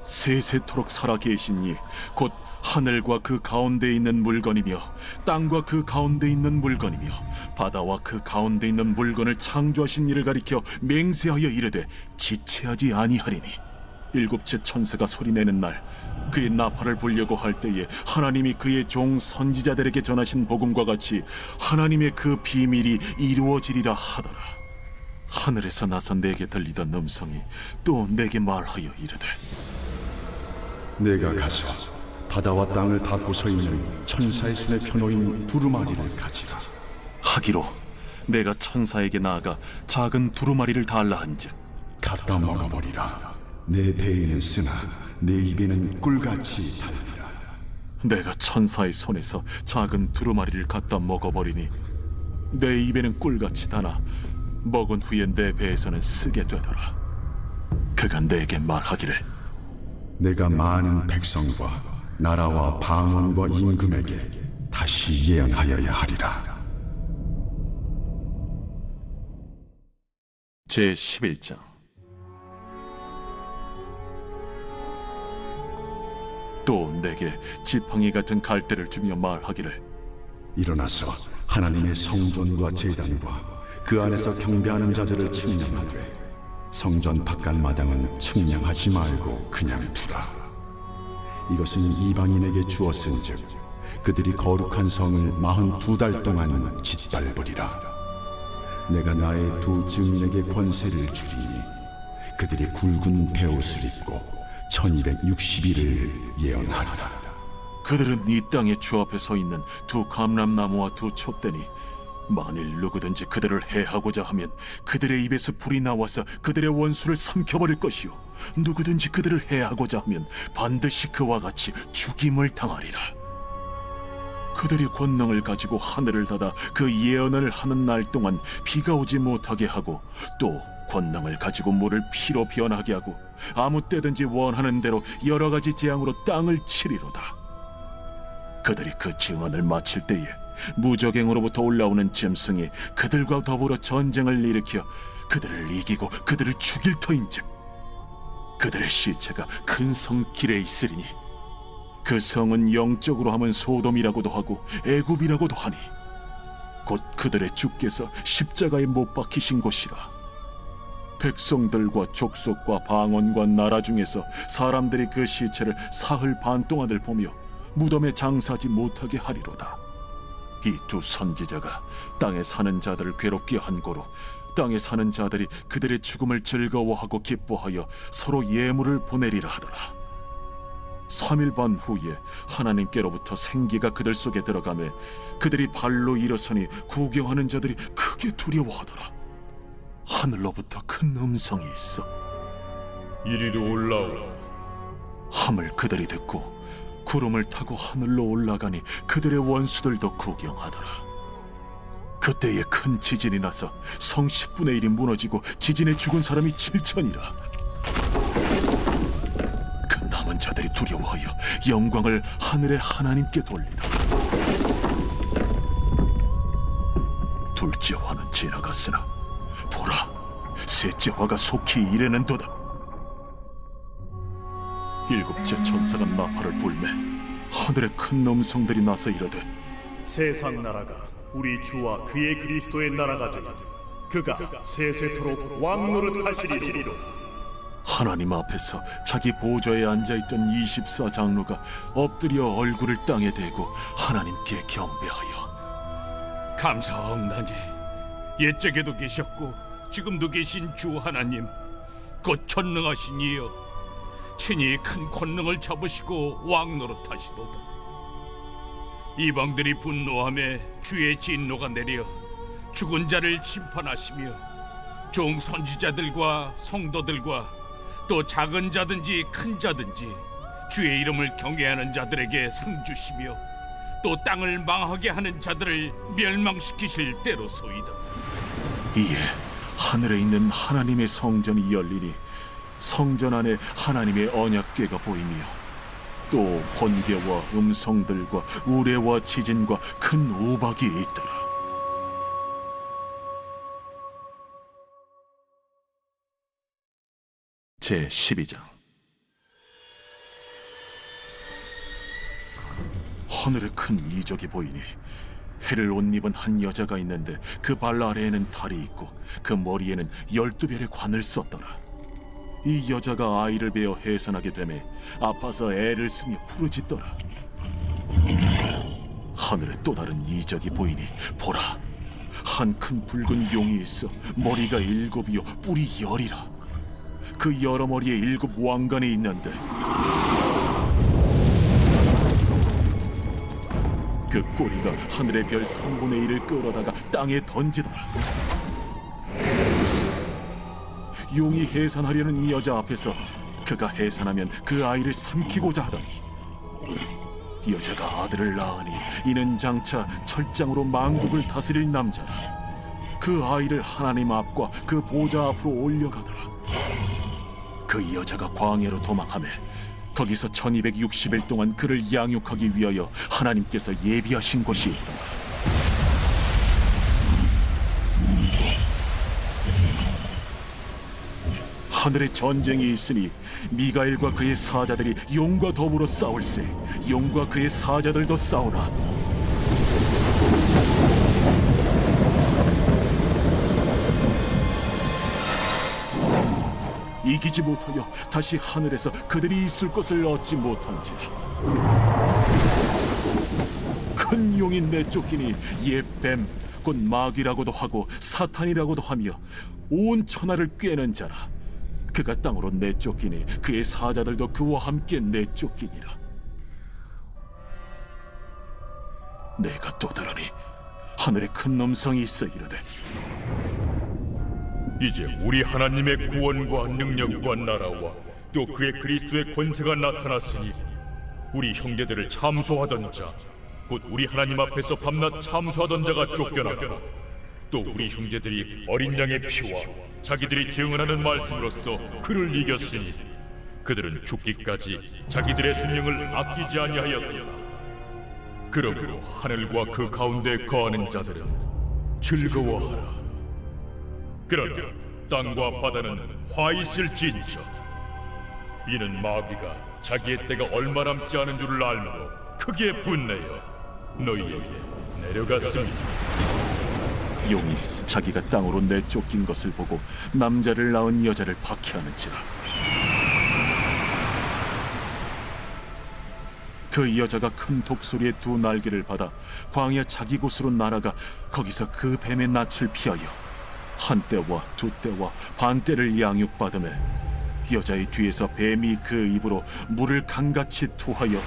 세세토록 살아 계시니 곧 하늘과 그 가운데 있는 물건이며 땅과 그 가운데 있는 물건이며 바다와 그 가운데 있는 물건을 창조하신 이를 가리켜 맹세하여 이르되 지체하지 아니하리니 7째 천사가 소리내는 날 그의 나팔을 불려고 할 때에 하나님이 그의 종 선지자들에게 전하신 복음과 같이 하나님의 그 비밀이 이루어지리라 하더라. 하늘에서 나서 내게 들리던 음성이 또 내게 말하여 이르되 내가 가서 바다와 땅을 밟고 서 있는 천사의 손에 펴놓인 두루마리를 가지라. 하기로 내가 천사에게 나아가 작은 두루마리를 달라 한즉 갖다 먹어버리라. 내 배에는 쓰나 내 입에는 꿀같이 달리라. 내가 천사의 손에서 작은 두루마리를 갖다 먹어버리니 내 입에는 꿀같이 다나 먹은 후에 내 배에서는 쓰게 되더라. 그가 내게 말하기를 내가 많은 백성과 나라와 방언과 임금에게 다시 예언하여야 하리라. 제11장 또 내게 지팡이 같은 갈대를 주며 말하기를 일어나서 하나님의 성전과 제단과 그 안에서 경배하는 자들을 측량하되 성전 바깥 마당은 측량하지 말고 그냥 두라. 이것은 이방인에게 주었은즉 그들이 거룩한 성을 42달 동안 짓밟으리라. 내가 나의 2 증인에게 권세를 주리니 그들이 굵은 베옷을 입고 1260일을 예언하리라. 그들은 이 땅의 주 앞에 서 있는 2 감람나무와 2 촛대니 만일 누구든지 그들을 해하고자 하면 그들의 입에서 불이 나와서 그들의 원수를 삼켜버릴 것이요 누구든지 그들을 해하고자 하면 반드시 그와 같이 죽임을 당하리라. 그들이 권능을 가지고 하늘을 닫아 그 예언을 하는 날 동안 비가 오지 못하게 하고 또 권능을 가지고 물을 피로 변하게 하고 아무 때든지 원하는 대로 여러 가지 재앙으로 땅을 치리로다. 그들이 그 증언을 마칠 때에 무적행으로부터 올라오는 짐승이 그들과 더불어 전쟁을 일으켜 그들을 이기고 그들을 죽일 터인즉 그들의 시체가 큰 성 길에 있으리니 그 성은 영적으로 하면 소돔이라고도 하고 애굽이라고도 하니 곧 그들의 주께서 십자가에 못 박히신 곳이라. 백성들과 족속과 방언과 나라 중에서 사람들이 그 시체를 사흘 반 동안을 보며 무덤에 장사하지 못하게 하리로다. 이 2 선지자가 땅에 사는 자들을 괴롭게 한 고로 땅에 사는 자들이 그들의 죽음을 즐거워하고 기뻐하여 서로 예물을 보내리라 하더라. 3일 반 후에 하나님께로부터 생기가 그들 속에 들어가매 그들이 발로 일어서니 구경하는 자들이 크게 두려워하더라. 하늘로부터 큰 음성이 있어 이리로 올라오라. 함을 그들이 듣고 구름을 타고 하늘로 올라가니 그들의 원수들도 구경하더라. 그때에 큰 지진이 나서 성 10분의 1이 무너지고 지진에 죽은 사람이 7천이라. 그 남은 자들이 두려워하여 영광을 하늘의 하나님께 돌리더라. 둘째 화는 지나갔으나 보라, 셋째 화가 속히 이르는도다. 7째 천사가 나팔을 불매 하늘에 큰 음성들이 나서 이르되 세상 나라가 우리 주와 그의 그리스도의 나라가 되니 그가 세세토록 왕노릇 하시리로. 하나님 앞에서 자기 보좌에 앉아있던 24장로가 엎드려 얼굴을 땅에 대고 하나님께 경배하여 감사하옵나니 옛적에도 계셨고 지금도 계신 주 하나님, 곧 전능하신 이여, 친히 큰 권능을 잡으시고 왕 노릇하시도다. 이방들이 분노하며 주의 진노가 내려 죽은 자를 심판하시며 종 선지자들과 성도들과 또 작은 자든지 큰 자든지 주의 이름을 경외하는 자들에게 상 주시며 또 땅을 망하게 하는 자들을 멸망시키실 때로소이다. 이에 하늘에 있는 하나님의 성전이 열리니 성전 안에 하나님의 언약궤가 보이며 또 번개와 음성들과 우레와 지진과 큰 우박이 있더라. 제 12장. 하늘에 큰 이적이 보이니 해를 옷 입은 한 여자가 있는데 그 발 아래에는 달이 있고 그 머리에는 12별의 관을 썼더라. 이 여자가 아이를 베어 해산하게 되매 아파서 애를 쓰며 부르짖더라. 하늘에 또 다른 이적이 보이니 보라, 한 큰 붉은 용이 있어 머리가 7이요 뿔이 10이라. 그 여러 머리에 7 왕관이 있는데 그 꼬리가 하늘의 별 3분의 1을 끌어다가 땅에 던지더라. 용이 해산하려는 이 여자 앞에서 그가 해산하면 그 아이를 삼키고자 하더니 여자가 아들을 낳으니 이는 장차 철장으로 만국을 다스릴 남자라. 그 아이를 하나님 앞과 그 보좌 앞으로 올려가더라. 그 여자가 광야로 도망하며 거기서 1260일 동안 그를 양육하기 위하여 하나님께서 예비하신 곳이 있더라. 하늘에 전쟁이 있으니 미가엘과 그의 사자들이 용과 더불어 싸울세. 용과 그의 사자들도 싸우나 이기지 못하여 다시 하늘에서 그들이 있을 것을 얻지 못한지라. 큰 용이 내쫓기니 옛 뱀 곧 마귀라고도 하고 사탄이라고도 하며 온 천하를 꿰는 자라. 그가 땅으로 내쫓기니 그의 사자들도 그와 함께 내쫓기니라. 내가 또 들으니 하늘에 큰 음성이 있어 이르되 이제 우리 하나님의 구원과 능력과 나라와 또 그의 그리스도의 권세가 나타났으니 우리 형제들을 참소하던 자, 곧 우리 하나님 앞에서 밤낮 참소하던 자가 쫓겨나고 또 우리 형제들이 어린 양의 피와 자기들이 증언하는 말씀으로써 그를 이겼으니 그들은 죽기까지 자기들의 생명을 아끼지 아니하였다. 그러므로 하늘과 그 가운데 거하는 자들은 즐거워하라. 그러나 땅과 바다는 화 있을진저. 이는 마귀가 자기의 때가 얼마 남지 않은 줄을 알므로 크게 분내어 너희에게 내려갔습니다. 용이 자기가 땅으로 내쫓긴 것을 보고 남자를 낳은 여자를 박해하는지라. 그 여자가 큰 독소리의 2 날개를 받아 광야 자기 곳으로 날아가 거기서 그 뱀의 낯을 피하여 한 때와 2 때와 반 때를 양육받으며 여자의 뒤에서 뱀이 그 입으로 물을 강같이 토하여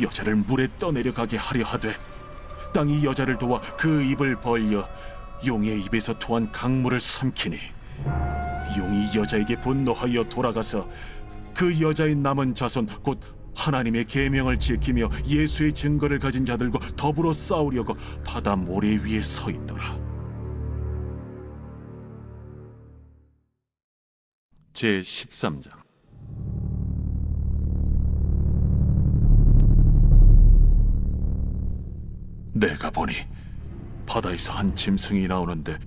여자를 물에 떠내려가게 하려 하되 땅이 여자를 도와 그 입을 벌려 용의 입에서 토한 강물을 삼키니 용이 여자에게 분노하여 돌아가서 그 여자의 남은 자손 곧 하나님의 계명을 지키며 예수의 증거를 가진 자들과 더불어 싸우려고 바다 모래 위에 서 있더라. 제 13장. 내가 보니 바다에서 한 짐승이 나오는데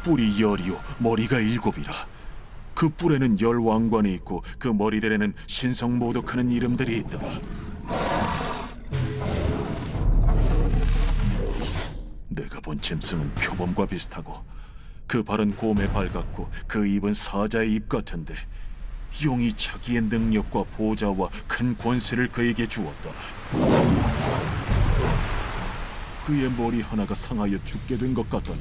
뿔이 10이요 머리가 7이라. 그 뿔에는 10 왕관이 있고 그 머리들에는 신성 모독하는 이름들이 있더라. 내가 본 짐승은 표범과 비슷하고 그 발은 곰의 발 같고 그 입은 사자의 입 같은데 용이 자기의 능력과 보좌와 큰 권세를 그에게 주었더라. 그의 머리 하나가 상하여 죽게 된 것 같더니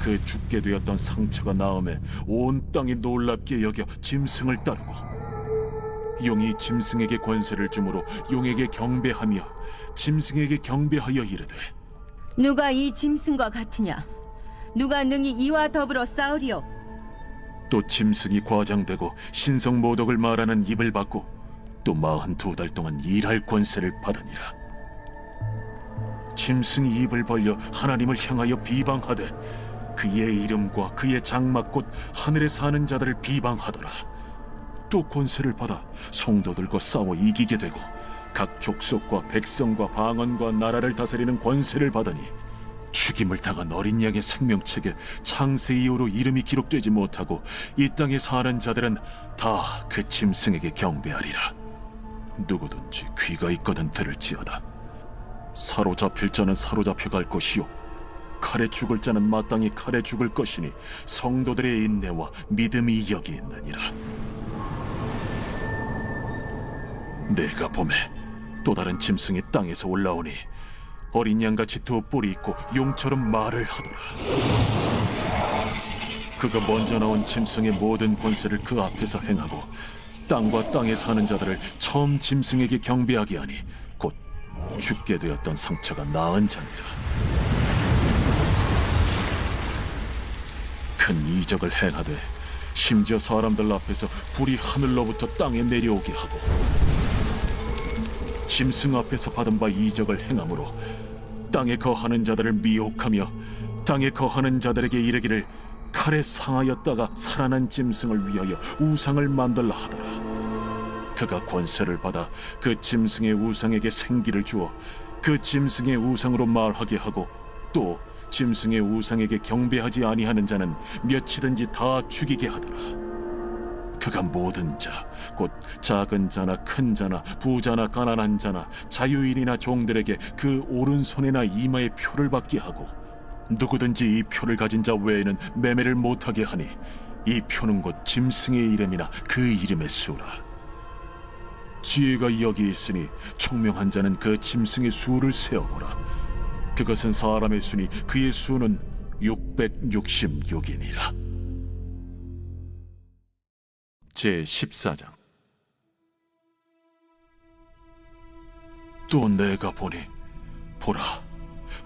그 죽게 되었던 상처가 나음에 온 땅이 놀랍게 여겨 짐승을 따르고 용이 짐승에게 권세를 주므로 용에게 경배하며 짐승에게 경배하여 이르되 누가 이 짐승과 같으냐? 누가 능히 이와 더불어 싸우리요? 또 짐승이 과장되고 신성 모독을 말하는 입을 받고 또 42달 동안 일할 권세를 받으니라. 짐승이 입을 벌려 하나님을 향하여 비방하되 그의 이름과 그의 장막 곧 하늘에 사는 자들을 비방하더라. 또 권세를 받아 성도들과 싸워 이기게 되고 각 족속과 백성과 방언과 나라를 다스리는 권세를 받으니 죽임을 당한 어린 양의 생명책에 창세 이후로 이름이 기록되지 못하고 이 땅에 사는 자들은 다 그 짐승에게 경배하리라. 누구든지 귀가 있거든 들을지어다. 사로잡힐 자는 사로잡혀 갈 것이요 칼에 죽을 자는 마땅히 칼에 죽을 것이니 성도들의 인내와 믿음이 여기 있느니라. 내가 보매 또 다른 짐승이 땅에서 올라오니 어린 양같이 두 뿔이 있고 용처럼 말을 하더라. 그가 먼저 나온 짐승의 모든 권세를 그 앞에서 행하고 땅과 땅에 사는 자들을 처음 짐승에게 경배하게 하니 곧 죽게 되었던 상처가 나은 자니라. 큰 이적을 행하되 심지어 사람들 앞에서 불이 하늘로부터 땅에 내려오게 하고 짐승 앞에서 받은 바 이적을 행함으로 땅에 거하는 자들을 미혹하며 땅에 거하는 자들에게 이르기를 칼에 상하였다가 살아난 짐승을 위하여 우상을 만들라 하더라. 그가 권세를 받아 그 짐승의 우상에게 생기를 주어 그 짐승의 우상으로 말하게 하고 또 짐승의 우상에게 경배하지 아니하는 자는 며칠든지 다 죽이게 하더라. 그가 모든 자, 곧 작은 자나 큰 자나 부자나 가난한 자나 자유인이나 종들에게 그 오른손이나 이마에 표를 받게 하고 누구든지 이 표를 가진 자 외에는 매매를 못하게 하니 이 표는 곧 짐승의 이름이나 그 이름의 수라. 지혜가 여기 있으니 총명한 자는 그 짐승의 수를 세어보라. 그것은 사람의 수니 그의 수는 666이니라. 제14장. 또 내가 보니 보라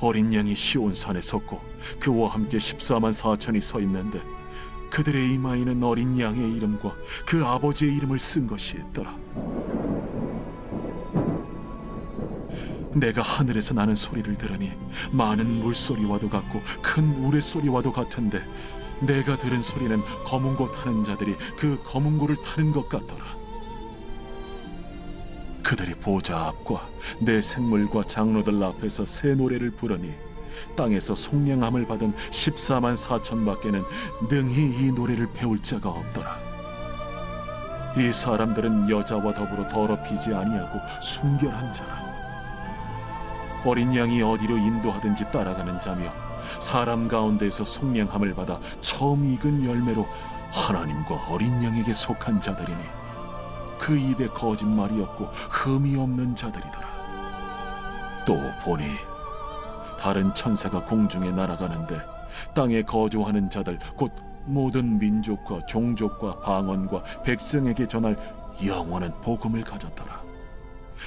어린 양이 시온산에 섰고 그와 함께 14만 4천이 서 있는데 그들의 이마에는 어린 양의 이름과 그 아버지의 이름을 쓴 것이 있더라. 내가 하늘에서 나는 소리를 들으니 많은 물소리와도 같고 큰 우레소리와도 같은데 내가 들은 소리는 검은고 타는 자들이 그 검은고를 타는 것 같더라. 그들이 보좌 앞과 내 생물과 장로들 앞에서 새 노래를 부르니 땅에서 속량함을 받은 14만 4천 밖에는 능히 이 노래를 배울 자가 없더라. 이 사람들은 여자와 더불어 더럽히지 아니하고 순결한 자라. 어린 양이 어디로 인도하든지 따라가는 자며 사람 가운데서 속량함을 받아 처음 익은 열매로 하나님과 어린 양에게 속한 자들이니 그 입에 거짓말이 없고 흠이 없는 자들이더라. 또 보니 다른 천사가 공중에 날아가는데 땅에 거주하는 자들 곧 모든 민족과 종족과 방언과 백성에게 전할 영원한 복음을 가졌더라.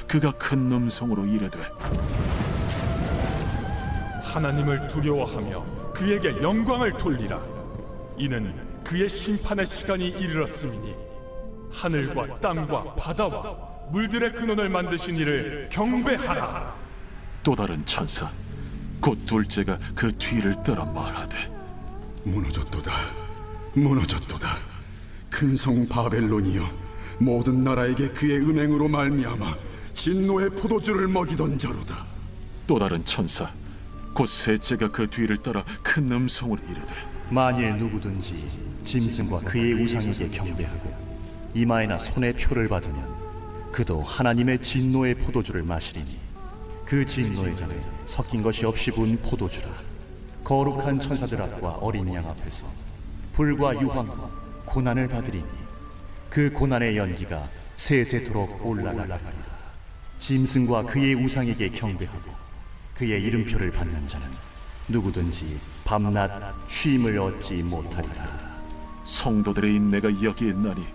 그가 큰 음성으로 이르되 하나님을 두려워하며 그에게 영광을 돌리라. 이는 그의 심판의 시간이 이르렀음이니 하늘과 땅과 바다와 물들의 근원을 만드신 이를 경배하라. 또 다른 천사 곧 둘째가 그 뒤를 따라 말하되 무너졌도다 무너졌도다 큰 성 바벨론이여 모든 나라에게 그의 은행으로 말미암아 진노의 포도주를 먹이던 자로다. 또 다른 천사 곧 셋째가 그 뒤를 따라 큰 음성으로 이르되 만일 누구든지 짐승과 그의 우상에게 경배하고 이마에나 손에 표를 받으면 그도 하나님의 진노의 포도주를 마시리니 그 진노의 잔은 섞인 것이 없이 부은 포도주라. 거룩한 천사들 앞과 어린 양 앞에서 불과 유황과 고난을 받으리니 그 고난의 연기가 세세토록 올라가리라. 짐승과 그의 우상에게 경배하고 그의 이름표를 받는 자는 누구든지 밤낮 쉼을 얻지 못하리라. 성도들의 인내가 여기에 있나니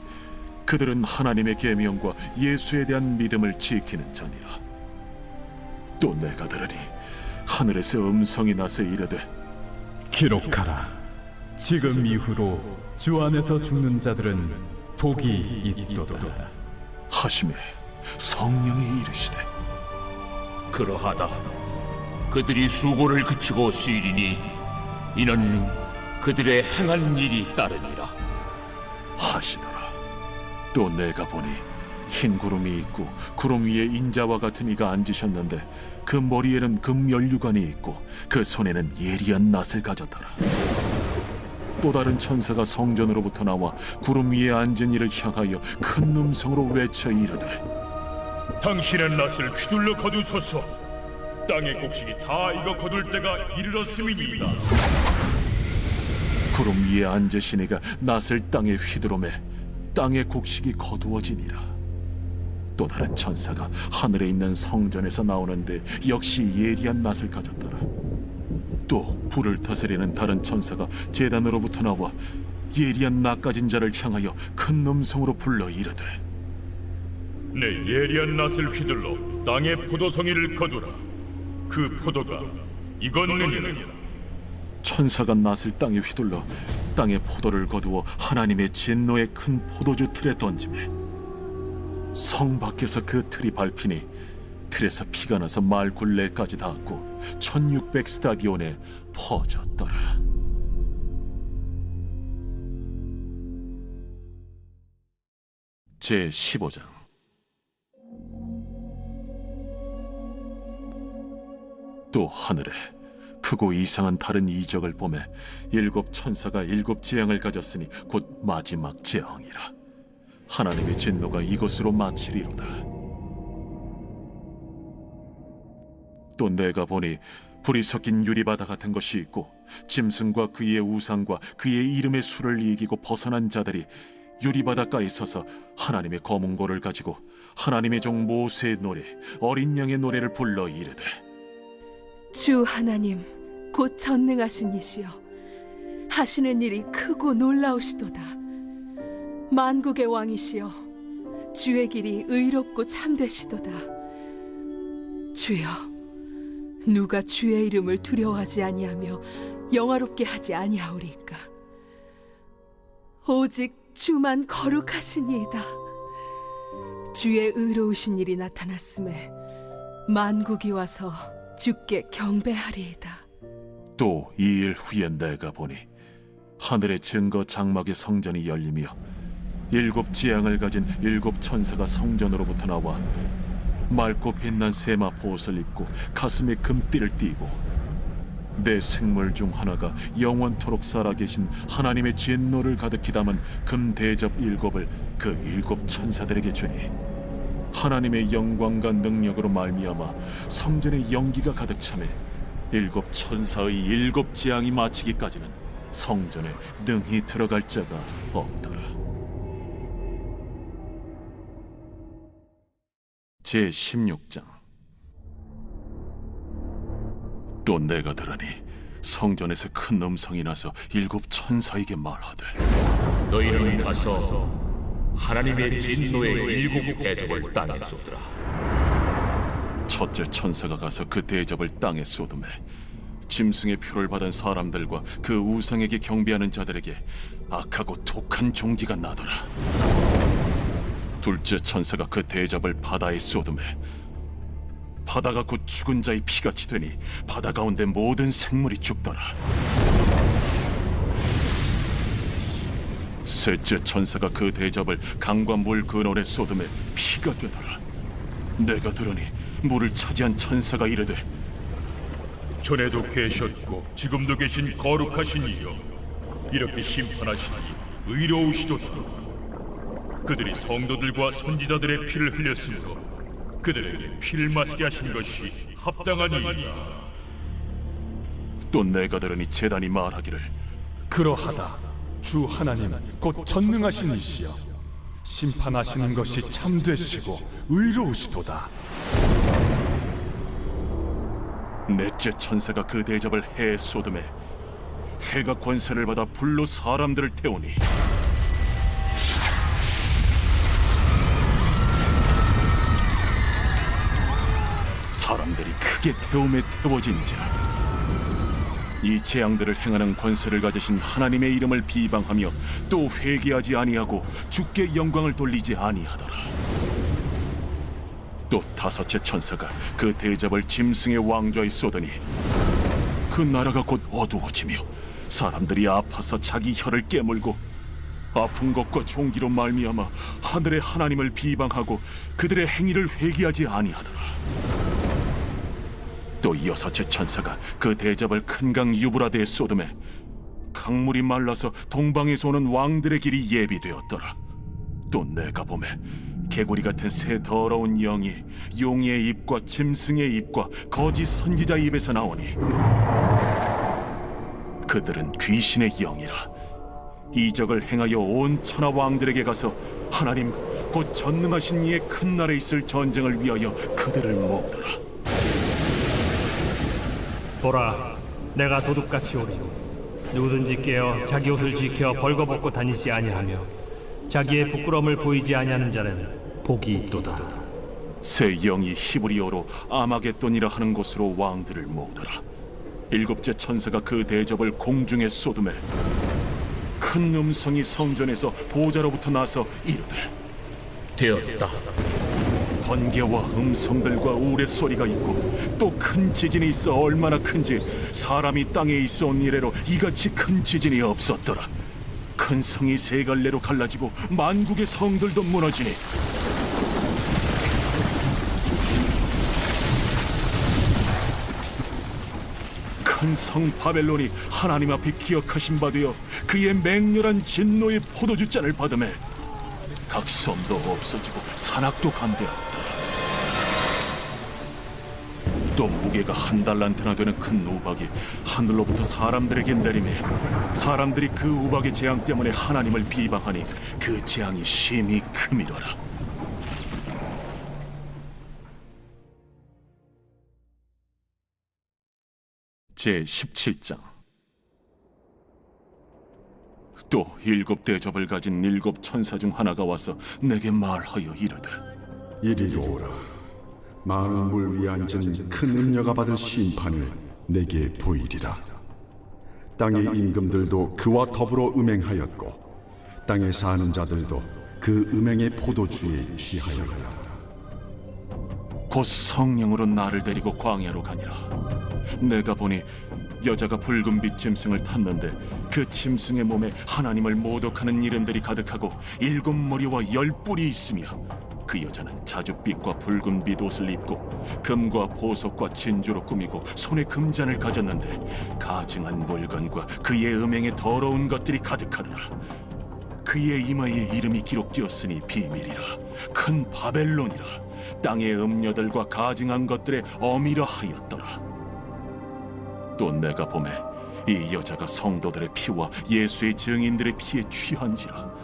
그들은 하나님의 계명과 예수에 대한 믿음을 지키는 자니라. 또 내가 들으니 하늘에서 음성이 나서 이르되 기록하라. 지금 이후로 주 안에서 죽는 자들은 복이 있도다. 하심에 성령이 이르시되 그러하다. 그들이 수고를 그치고 쉬리니 이는 그들의 행한 일이 따르니라 하시더라. 또 내가 보니 흰 구름이 있고 구름 위에 인자와 같은 이가 앉으셨는데 그 머리에는 금연류관이 있고 그 손에는 예리한 낫을 가졌더라. 또 다른 천사가 성전으로부터 나와 구름 위에 앉은 이를 향하여 큰 음성으로 외쳐 이르되 당신의 낫을 휘둘러 거두소서. 땅의 곡식이 다 익어 거둘 때가 이르렀음이니이다. 구름 위에 앉으신 이가 낫을 땅에 휘두르매 땅의 곡식이 거두어지니라. 또 다른 천사가 하늘에 있는 성전에서 나오는데 역시 예리한 낫을 가졌더라. 또 불을 다스리는 다른 천사가 제단으로부터 나와 예리한 낫 가진 자를 향하여 큰 음성으로 불러 이르되 내 예리한 낫을 휘둘러 땅의 포도송이를 거두라. 그 포도가 익었느니라. 천사가 낫을 땅에 휘둘러 땅의 포도를 거두어 하나님의 진노의 큰 포도주 틀에 던지매 성 밖에서 그 틀이 밟히니 틀에서 피가 나서 말 굴레까지 닿았고 1600 스타디온에 퍼졌더라. 제 15장. 또 하늘에 크고 이상한 다른 이적을 보매 일곱 천사가 일곱 재앙을 가졌으니 곧 마지막 재앙이라. 하나님의 진노가 이것으로 마치리로다. 또 내가 보니 불이 섞인 유리바다 같은 것이 있고 짐승과 그의 우상과 그의 이름의 수를 이기고 벗어난 자들이 유리바닷가에 서서 하나님의 검은 고를 가지고 하나님의 종 모세의 노래 어린 양의 노래를 불러 이르되 주 하나님 곧 전능하신 이시여 하시는 일이 크고 놀라우시도다. 만국의 왕이시여 주의 길이 의롭고 참되시도다. 주여 누가 주의 이름을 두려워하지 아니하며 영화롭게 하지 아니하오리까. 오직 주만 거룩하시니이다. 주의 의로우신 일이 나타났음에 만국이 와서 주께 경배하리이다. 또 이 일 후에 내가 보니 하늘의 증거 장막의 성전이 열리며 일곱 지향을 가진 일곱 천사가 성전으로부터 나와 맑고 빛난 세마포 옷을 입고 가슴에 금띠를 띠고 내 생물 중 하나가 영원토록 살아계신 하나님의 진노를 가득히 담은 금 대접 일곱을 그 일곱 천사들에게 주니 하나님의 영광과 능력으로 말미암아 성전의 연기가 가득 차매 일곱 천사의 일곱 재앙이 마치기까지는 성전에 능히 들어갈 자가 없더라. 제 16장. 또 내가 들으니 성전에서 큰 음성이 나서 일곱 천사에게 말하되 너희는 가서 하나님의 진노의 일곱 대접을 땅에 쏟으라. 첫째 천사가 가서 그 대접을 땅에 쏟음에 짐승의 표를 받은 사람들과 그 우상에게 경배하는 자들에게 악하고 독한 종기가 나더라. 둘째 천사가 그 대접을 바다에 쏟음에 바다가 곧 죽은 자의 피같이 되니 바다 가운데 모든 생물이 죽더라. 셋째 천사가 그 대접을 강과 물 근원에 쏟음에 피가 되더라. 내가 들으니 물을 차지한 천사가 이르되 전에도 계셨고 지금도 계신 거룩하신 이여 이렇게 심판하시니 의로우시도다. 그들이 성도들과 선지자들의 피를 흘렸으므로 그들에게 피를 마시게 하신 것이 합당하니이다. 또 내가 들으니 제단이 말하기를 그러하다. 주 하나님 곧 전능하신 이시여 심판하시는 것이 참되시고 의로우시도다. 넷째 천사가 그 대접을 해에 쏟음에 해가 권세를 받아 불로 사람들을 태우니 사람들이 크게 태움에 태워진지라. 이 재앙들을 행하는 권세를 가지신 하나님의 이름을 비방하며 또 회개하지 아니하고 주께 영광을 돌리지 아니하더라. 또 다섯째 천사가 그 대접을 짐승의 왕좌에 쏟으니 그 나라가 곧 어두워지며 사람들이 아파서 자기 혀를 깨물고 아픈 것과 종기로 말미암아 하늘의 하나님을 비방하고 그들의 행위를 회개하지 아니하더라. 또 여섯째 천사가 그 대접을 큰 강 유브라데에 쏟음에 강물이 말라서 동방에서 오는 왕들의 길이 예비되었더라. 또 내가 보매 개구리 같은 새 더러운 영이 용의 입과 짐승의 입과 거짓 선지자 입에서 나오니 그들은 귀신의 영이라. 이적을 행하여 온 천하 왕들에게 가서 하나님 곧 전능하신 이의 큰 날에 있을 전쟁을 위하여 그들을 모으더라. 보라, 내가 도둑같이 오리니 누구든지 깨어 자기 옷을 지켜 벌거벗고 다니지 아니하며 자기의 부끄러움을 보이지 아니하는 자는 복이 있도다. 새 영이 히브리어로 아마겟돈이라 하는 곳으로 왕들을 모으더라. 일곱째 천사가 그 대접을 공중에 쏟음에 큰 음성이 성전에서 보좌로부터 나서 이르되 되었다. 번개와 음성들과 우레소리가 있고 또 큰 지진이 있어 얼마나 큰지 사람이 땅에 있어 온 이래로 이같이 큰 지진이 없었더라. 큰 성이 세 갈래로 갈라지고 만국의 성들도 무너지니 큰 성 바벨론이 하나님 앞에 기억하신 바 되어 그의 맹렬한 진노의 포도주잔을 받음에 각 섬도 없어지고 산악도 감대하였다. 또 무게가 1달란트나 되는 큰 우박이 하늘로부터 사람들에게 내리매 사람들이 그 우박의 재앙 때문에 하나님을 비방하니 그 재앙이 심히 크미더라. 제17장. 또 일곱 대접을 가진 일곱 천사 중 하나가 와서 내게 말하여 이르되 이리로 오라. 많은 물 위에 앉은 큰 음녀가 받을 심판을 내게 보이리라. 땅의 임금들도 그와 더불어 음행하였고 땅에 사는 자들도 그 음행의 포도주에 취하였다. 곧 성령으로 나를 데리고 광야로 가니라. 내가 보니 여자가 붉은빛 짐승을 탔는데 그 짐승의 몸에 하나님을 모독하는 이름들이 가득하고 7머리와 10뿔이 있으며 그 여자는 자줏빛과 붉은빛 옷을 입고 금과 보석과 진주로 꾸미고 손에 금잔을 가졌는데 가증한 물건과 그의 음행에 더러운 것들이 가득하더라. 그의 이마에 이름이 기록되었으니 비밀이라. 큰 바벨론이라. 땅의 음녀들과 가증한 것들의 어미라 하였더라. 또 내가 보매 이 여자가 성도들의 피와 예수의 증인들의 피에 취한지라.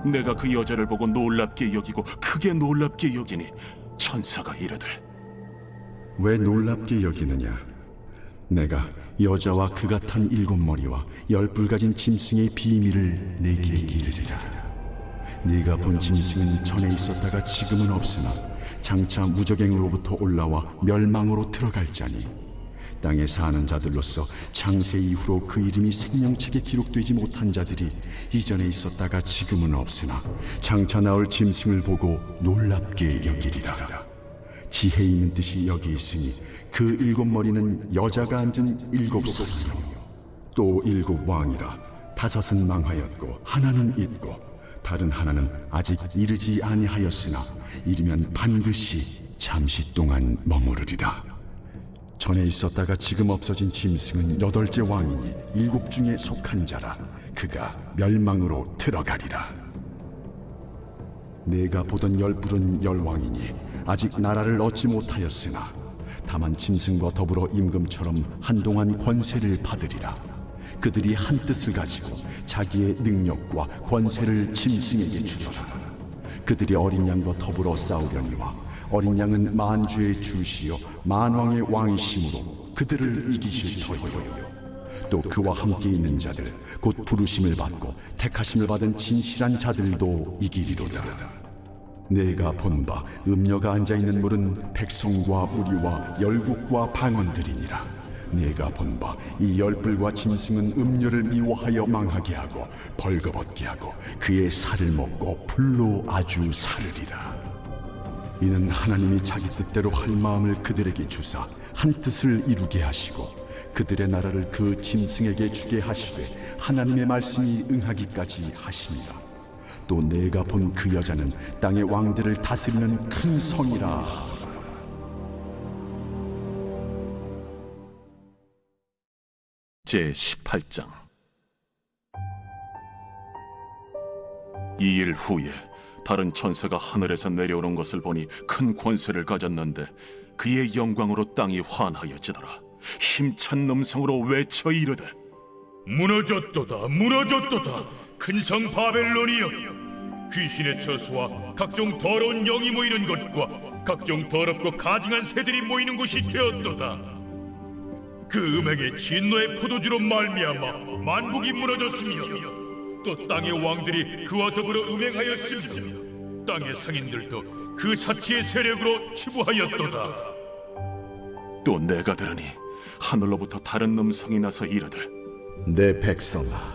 내가 그 여자를 보고 놀랍게 여기고 크게 놀랍게 여기니 천사가 이르되 왜 놀랍게 여기느냐? 내가 여자와 그가 탄 7머리와 10뿔 가진 짐승의 비밀을 내게 이르리라. 네가 본 짐승은 전에 있었다가 지금은 없으나 장차 무적행으로부터 올라와 멸망으로 들어갈 자니 땅에 사는 자들로서 창세 이후로 그 이름이 생명책에 기록되지 못한 자들이 이전에 있었다가 지금은 없으나 장차 나올 짐승을 보고 놀랍게 여기리라. 지혜 있는 뜻이 여기 있으니 그 7머리는 여자가 앉은 7사이요 또 7왕이라. 5은 망하였고 하나는 있고 다른 하나는 아직 이르지 아니하였으나 이르면 반드시 잠시 동안 머무르리라. 전에 있었다가 지금 없어진 짐승은 8째 왕이니 7 중에 속한 자라. 그가 멸망으로 들어가리라. 내가 보던 10뿔은 10왕이니 아직 나라를 얻지 못하였으나 다만 짐승과 더불어 임금처럼 한동안 권세를 받으리라. 그들이 한 뜻을 가지고 자기의 능력과 권세를 짐승에게 주더라. 그들이 어린 양과 더불어 싸우려니와 어린 양은 만주의 주시요 만왕의 왕이심으로 그들을 이기실 터이요 또 그와 함께 있는 자들 곧 부르심을 받고 택하심을 받은 진실한 자들도 이기리로다. 내가 본 바 음녀가 앉아있는 물은 백성과 무리와 열국과 방언들이니라. 내가 본 바 이 열불과 짐승은 음녀를 미워하여 망하게 하고 벌거벗게 하고 그의 살을 먹고 불로 아주 사르리라. 이는 하나님이 자기 뜻대로 할 마음을 그들에게 주사 한 뜻을 이루게 하시고 그들의 나라를 그 짐승에게 주게 하시되 하나님의 말씀이 응하기까지 하시니라. 또 내가 본 그 여자는 땅의 왕들을 다스리는 큰 성이라 하더라. 제18장. 이 일 후에 다른 천사가 하늘에서 내려오는 것을 보니 큰 권세를 가졌는데 그의 영광으로 땅이 환하여지더라. 힘찬 음성으로 외쳐 이르되 무너졌도다 무너졌도다 큰 성 바벨론이여 귀신의 처소와 각종 더러운 영이 모이는 곳과 각종 더럽고 가증한 새들이 모이는 곳이 되었도다. 그 음행의 진노의 포도주로 말미암아 만국이 무너졌으며 또 땅의 왕들이 그와 더불어 음행하였으며 땅의 상인들도 그 사치의 세력으로 치부하였도다. 또 내가 들으니 하늘로부터 다른 음성이 나서 이르되 내 백성아,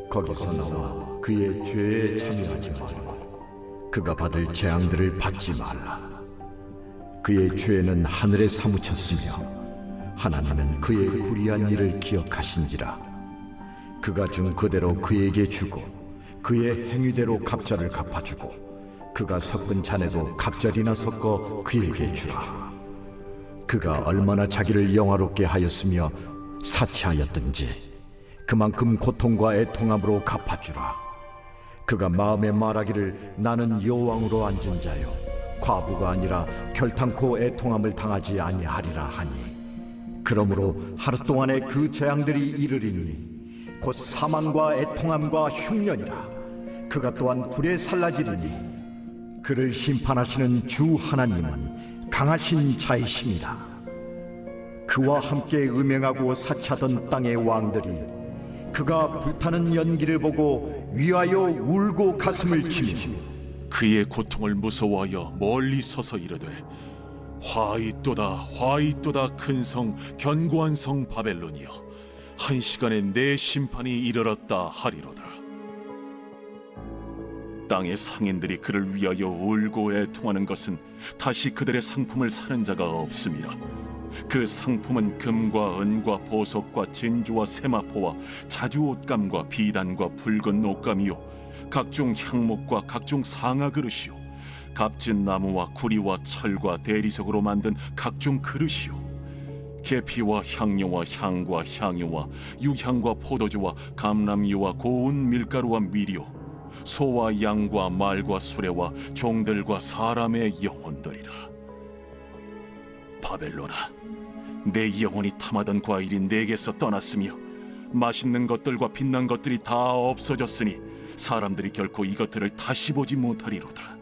거기서 나와 그의 죄에 참여하지 말고 그가 받을 재앙들을 받지 말라. 그의 죄는 하늘에 사무쳤으며 하나님은 그의 불의한 일을 기억하신지라. 그가 준 그대로 그에게 주고 그의 행위대로 갑절을 갚아주고 그가 섞은 잔에도 갑절이나 섞어 그에게 주라. 그가 얼마나 자기를 영화롭게 하였으며 사치하였든지 그만큼 고통과 애통함으로 갚아주라. 그가 마음에 말하기를 나는 여왕으로 앉은 자요 과부가 아니라 결탄코 애통함을 당하지 아니하리라 하니 그러므로 하루 동안에 그 재앙들이 이르리니 곧 사망과 애통함과 흉년이라. 그가 또한 불에 살라지리니 그를 심판하시는 주 하나님은 강하신 자이심이라. 그와 함께 음행하고 사치하던 땅의 왕들이 그가 불타는 연기를 보고 위하여 울고 가슴을 치며 그의 고통을 무서워하여 멀리 서서 이르되 화이또다 화이또다 큰 성 견고한 성 바벨론이여 한 시간에 내 심판이 이르렀다 하리로다. 땅의 상인들이 그를 위하여 울고 애통하는 것은 다시 그들의 상품을 사는 자가 없음이라. 그 상품은 금과 은과 보석과 진주와 세마포와 자주 옷감과 비단과 붉은 옷감이요 각종 향목과 각종 상아 그릇이요 값진 나무와 구리와 철과 대리석으로 만든 각종 그릇이요 계피와 향료와 향과 향유와 유향과 포도주와 감람유와 고운 밀가루와 밀이요 소와 양과 말과 수레와 종들과 사람의 영혼들이라. 바벨론아, 내 영혼이 탐하던 과일이 내게서 떠났으며 맛있는 것들과 빛난 것들이 다 없어졌으니 사람들이 결코 이것들을 다시 보지 못하리로다.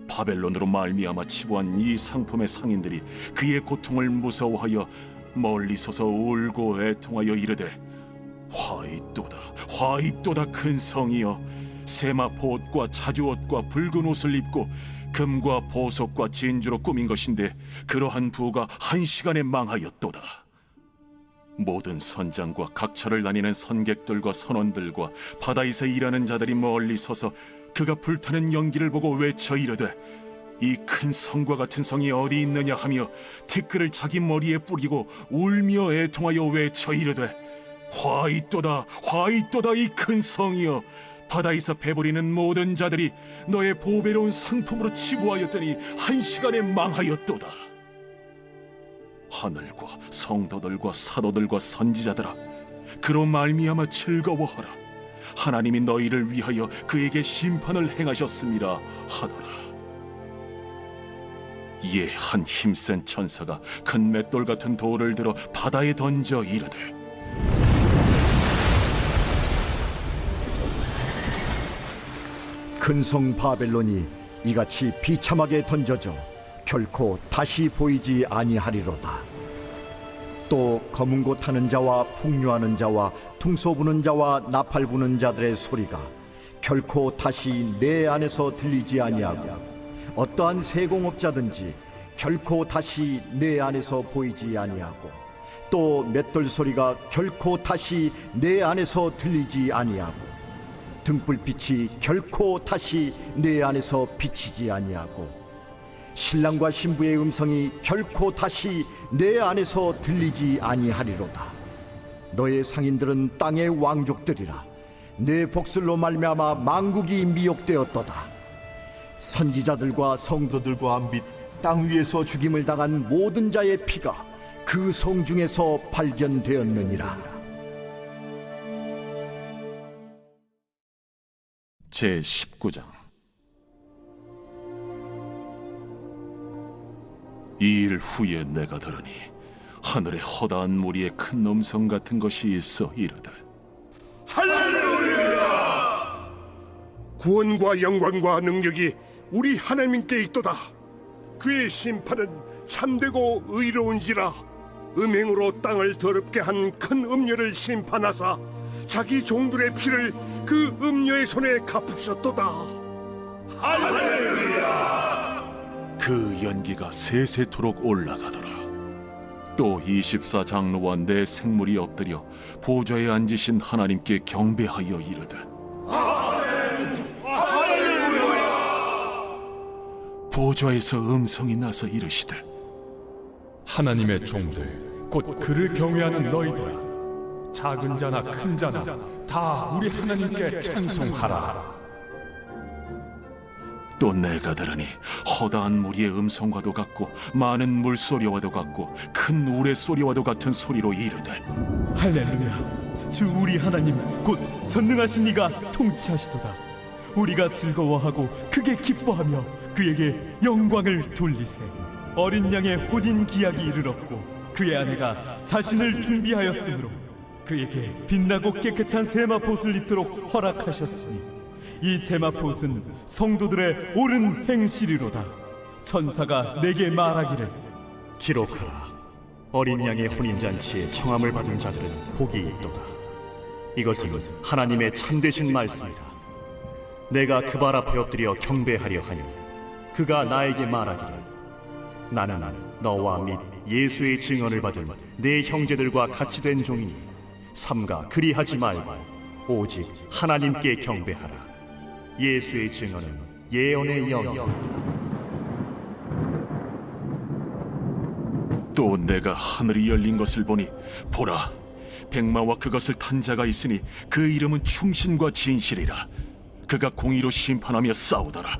바벨론으로 말미암아 치부한 이 상품의 상인들이 그의 고통을 무서워하여 멀리 서서 울고 애통하여 이르되 화이또다 화이또다 큰 성이여 세마포 옷과 자주 옷과 붉은 옷을 입고 금과 보석과 진주로 꾸민 것인데 그러한 부가 한 시간에 망하였도다. 모든 선장과 각처를 다니는 선객들과 선원들과 바다에서 일하는 자들이 멀리 서서 그가 불타는 연기를 보고 외쳐 이르되 이 큰 성과 같은 성이 어디 있느냐 하며 티끌을 자기 머리에 뿌리고 울며 애통하여 외쳐 이르되 화이또다 화이또다 이 큰 성이여 바다에서 배부리는 모든 자들이 너의 보배로운 상품으로 치부하였더니 한 시간에 망하였도다. 하늘과 성도들과 사도들과 선지자들아 그로 말미암아 즐거워하라. 하나님이 너희를 위하여 그에게 심판을 행하셨음이라 하더라. 이에 한 힘센 천사가 큰 맷돌 같은 돌을 들어 바다에 던져 이르되 큰 성 바벨론이 이같이 비참하게 던져져 결코 다시 보이지 아니하리로다. 또 검은 고 타는 자와 풍류하는 자와 퉁소 부는 자와 나팔 부는 자들의 소리가 결코 다시 내 안에서 들리지 아니하고 어떠한 세공업자든지 결코 다시 내 안에서 보이지 아니하고 또 맷돌 소리가 결코 다시 내 안에서 들리지 아니하고 등불빛이 결코 다시 내 안에서 비치지 아니하고 신랑과 신부의 음성이 결코 다시 내 안에서 들리지 아니하리로다. 너의 상인들은 땅의 왕족들이라. 내 복술로 말미암아 만국이 미혹되었도다. 선지자들과 성도들과 및 땅 위에서 죽임을 당한 모든 자의 피가 그 성 중에서 발견되었느니라. 제 19장. 이 일 후에 내가 들으니 하늘에 허다한 무리의 큰 음성 같은 것이 있어 이르되 할렐루야! 구원과 영광과 능력이 우리 하나님께 있도다. 그의 심판은 참되고 의로운지라. 음행으로 땅을 더럽게 한 큰 음녀를 심판하사 자기 종들의 피를 그 음녀의 손에 갚으셨도다. 할렐루야! 그 연기가 세세토록 올라가더라. 또 24장로와 내 생물이 엎드려 보좌에 앉으신 하나님께 경배하여 이르되 보좌에서 음성이 나서 이르시되 하나님의 종들 곧 그를 경외하는 너희들아, 작은 자나 큰 자나 다 우리 하나님께 찬송하라. 또 내가 들으니 허다한 무리의 음성과도 같고 많은 물소리와도 같고 큰 우레소리와도 같은 소리로 이르되 할렐루야! 주 우리 하나님 곧 전능하신 이가 통치하시도다. 우리가 즐거워하고 크게 기뻐하며 그에게 영광을 돌리세. 어린 양의 혼인 기약이 이르렀고 그의 아내가 자신을 준비하였으므로 그에게 빛나고 깨끗한 세마포옷을 입도록 허락하셨으니 이 세마포옷은 성도들의 옳은 행실이로다. 천사가 내게 말하기를 기록하라. 어린 양의 혼인잔치에 청함을 받은 자들은 복이 있도다. 이것은 하나님의 참되신 말씀이다. 내가 그 발 앞에 엎드려 경배하려 하니 그가 나에게 말하기를 나는 너와 및 예수의 증언을 받은 내 형제들과 같이 된 종이니 삼가 그리하지 말고 오직 하나님께 경배하라. 예수의 증언은 예언의 영이다. 또 내가 하늘이 열린 것을 보니 보라 백마와 그것을 탄 자가 있으니 그 이름은 충신과 진실이라. 그가 공의로 심판하며 싸우더라.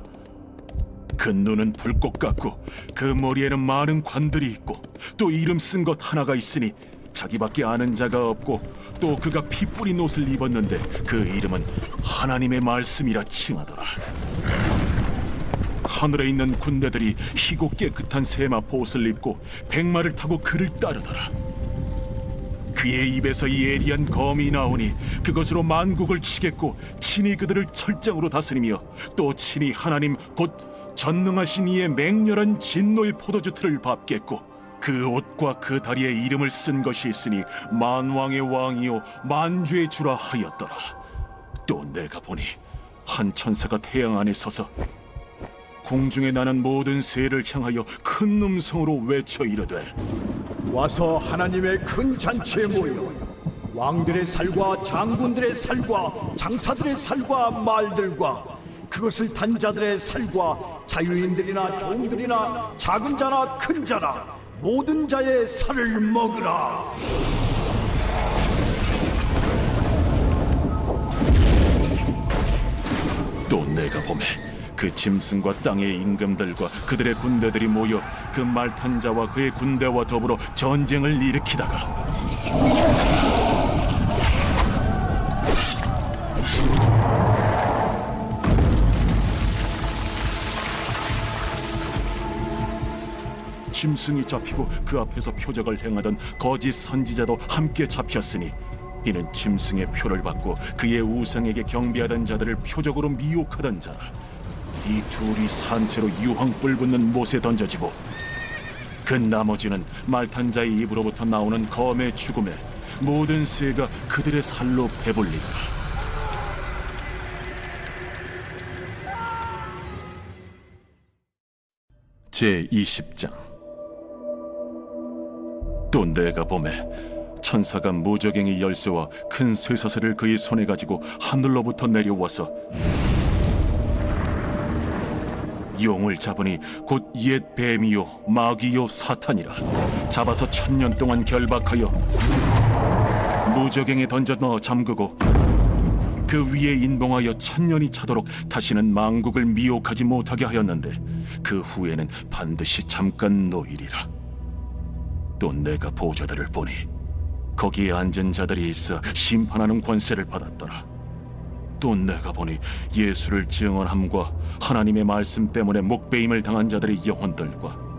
그 눈은 불꽃 같고 그 머리에는 많은 관들이 있고 또 이름 쓴 것 하나가 있으니 자기밖에 아는 자가 없고 또 그가 피 뿌린 옷을 입었는데 그 이름은 하나님의 말씀이라 칭하더라. 하늘에 있는 군대들이 희고 깨끗한 세마포 옷을 입고 백마를 타고 그를 따르더라. 그의 입에서 예리한 검이 나오니 그것으로 만국을 치겠고 친히 그들을 철장으로 다스리며 또 친히 하나님 곧 전능하신 이의 맹렬한 진노의 포도주 틀을 밟겠고 그 옷과 그 다리에 이름을 쓴 것이 있으니 만왕의 왕이요 만주의 주라 하였더라. 또 내가 보니 한 천사가 태양 안에 서서 공중에 나는 모든 새를 향하여 큰 음성으로 외쳐 이르되 와서 하나님의 큰 잔치에 모여 왕들의 살과 장군들의 살과 장사들의 살과 말들과 그것을 탄 자들의 살과 자유인들이나 종들이나 작은 자나 큰 자나 모든 자의 살을 먹으라. 또 내가 보매 그 짐승과 땅의 임금들과 그들의 군대들이 모여 그 말 탄 자와 그의 군대와 더불어 전쟁을 일으키다가 짐승이 잡히고 그 앞에서 표적을 행하던 거짓 선지자도 함께 잡혔으니 이는 짐승의 표를 받고 그의 우상에게 경배하던 자들을 표적으로 미혹하던 자라. 이 둘이 산채로 유황불 붙는 못에 던져지고 그 나머지는 말탄 자의 입으로부터 나오는 검의 죽음에 모든 쇠가 그들의 살로 배불리라. 제20장. 또 내가 보매 천사가 무저갱이 열쇠와 큰 쇠사슬을 그의 손에 가지고 하늘로부터 내려와서 용을 잡으니 곧 옛 뱀이요 마귀요 사탄이라. 잡아서 1000년 동안 결박하여 무저갱에 던져 넣어 잠그고 그 위에 인봉하여 1000년이 차도록 다시는 만국을 미혹하지 못하게 하였는데 그 후에는 반드시 잠깐 놓이리라. 또 내가 보좌들을 보니 거기에 앉은 자들이 있어 심판하는 권세를 받았더라. 또 내가 보니 예수를 증언함과 하나님의 말씀 때문에 목배임을 당한 자들의 영혼들과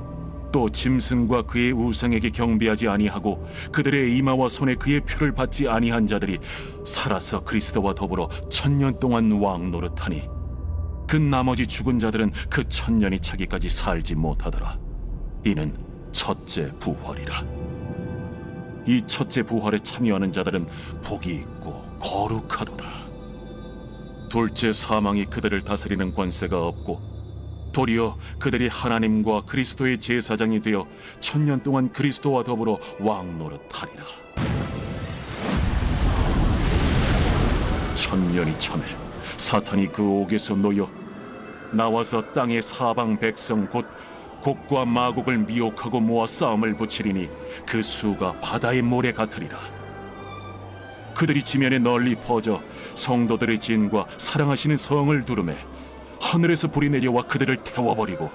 또 짐승과 그의 우상에게 경배하지 아니하고 그들의 이마와 손에 그의 표를 받지 아니한 자들이 살아서 그리스도와 더불어 1000년 동안 왕 노릇하니 그 나머지 죽은 자들은 그 1000년이 차기까지 살지 못하더라. 이는 첫째 부활이라. 이 첫째 부활에 참여하는 자들은 복이 있고 거룩하도다. 둘째 사망이 그들을 다스리는 권세가 없고 도리어 그들이 하나님과 그리스도의 제사장이 되어 1000년 동안 그리스도와 더불어 왕 노릇하리라. 1000년이 참에 사탄이 그 옥에서 놓여 나와서 땅의 사방 백성 곧 곡과 마곡을 미혹하고 모아 싸움을 붙이리니 그 수가 바다의 모래 같으리라. 그들이 지면에 널리 퍼져 성도들의 진과 사랑하시는 성을 두르매 하늘에서 불이 내려와 그들을 태워버리고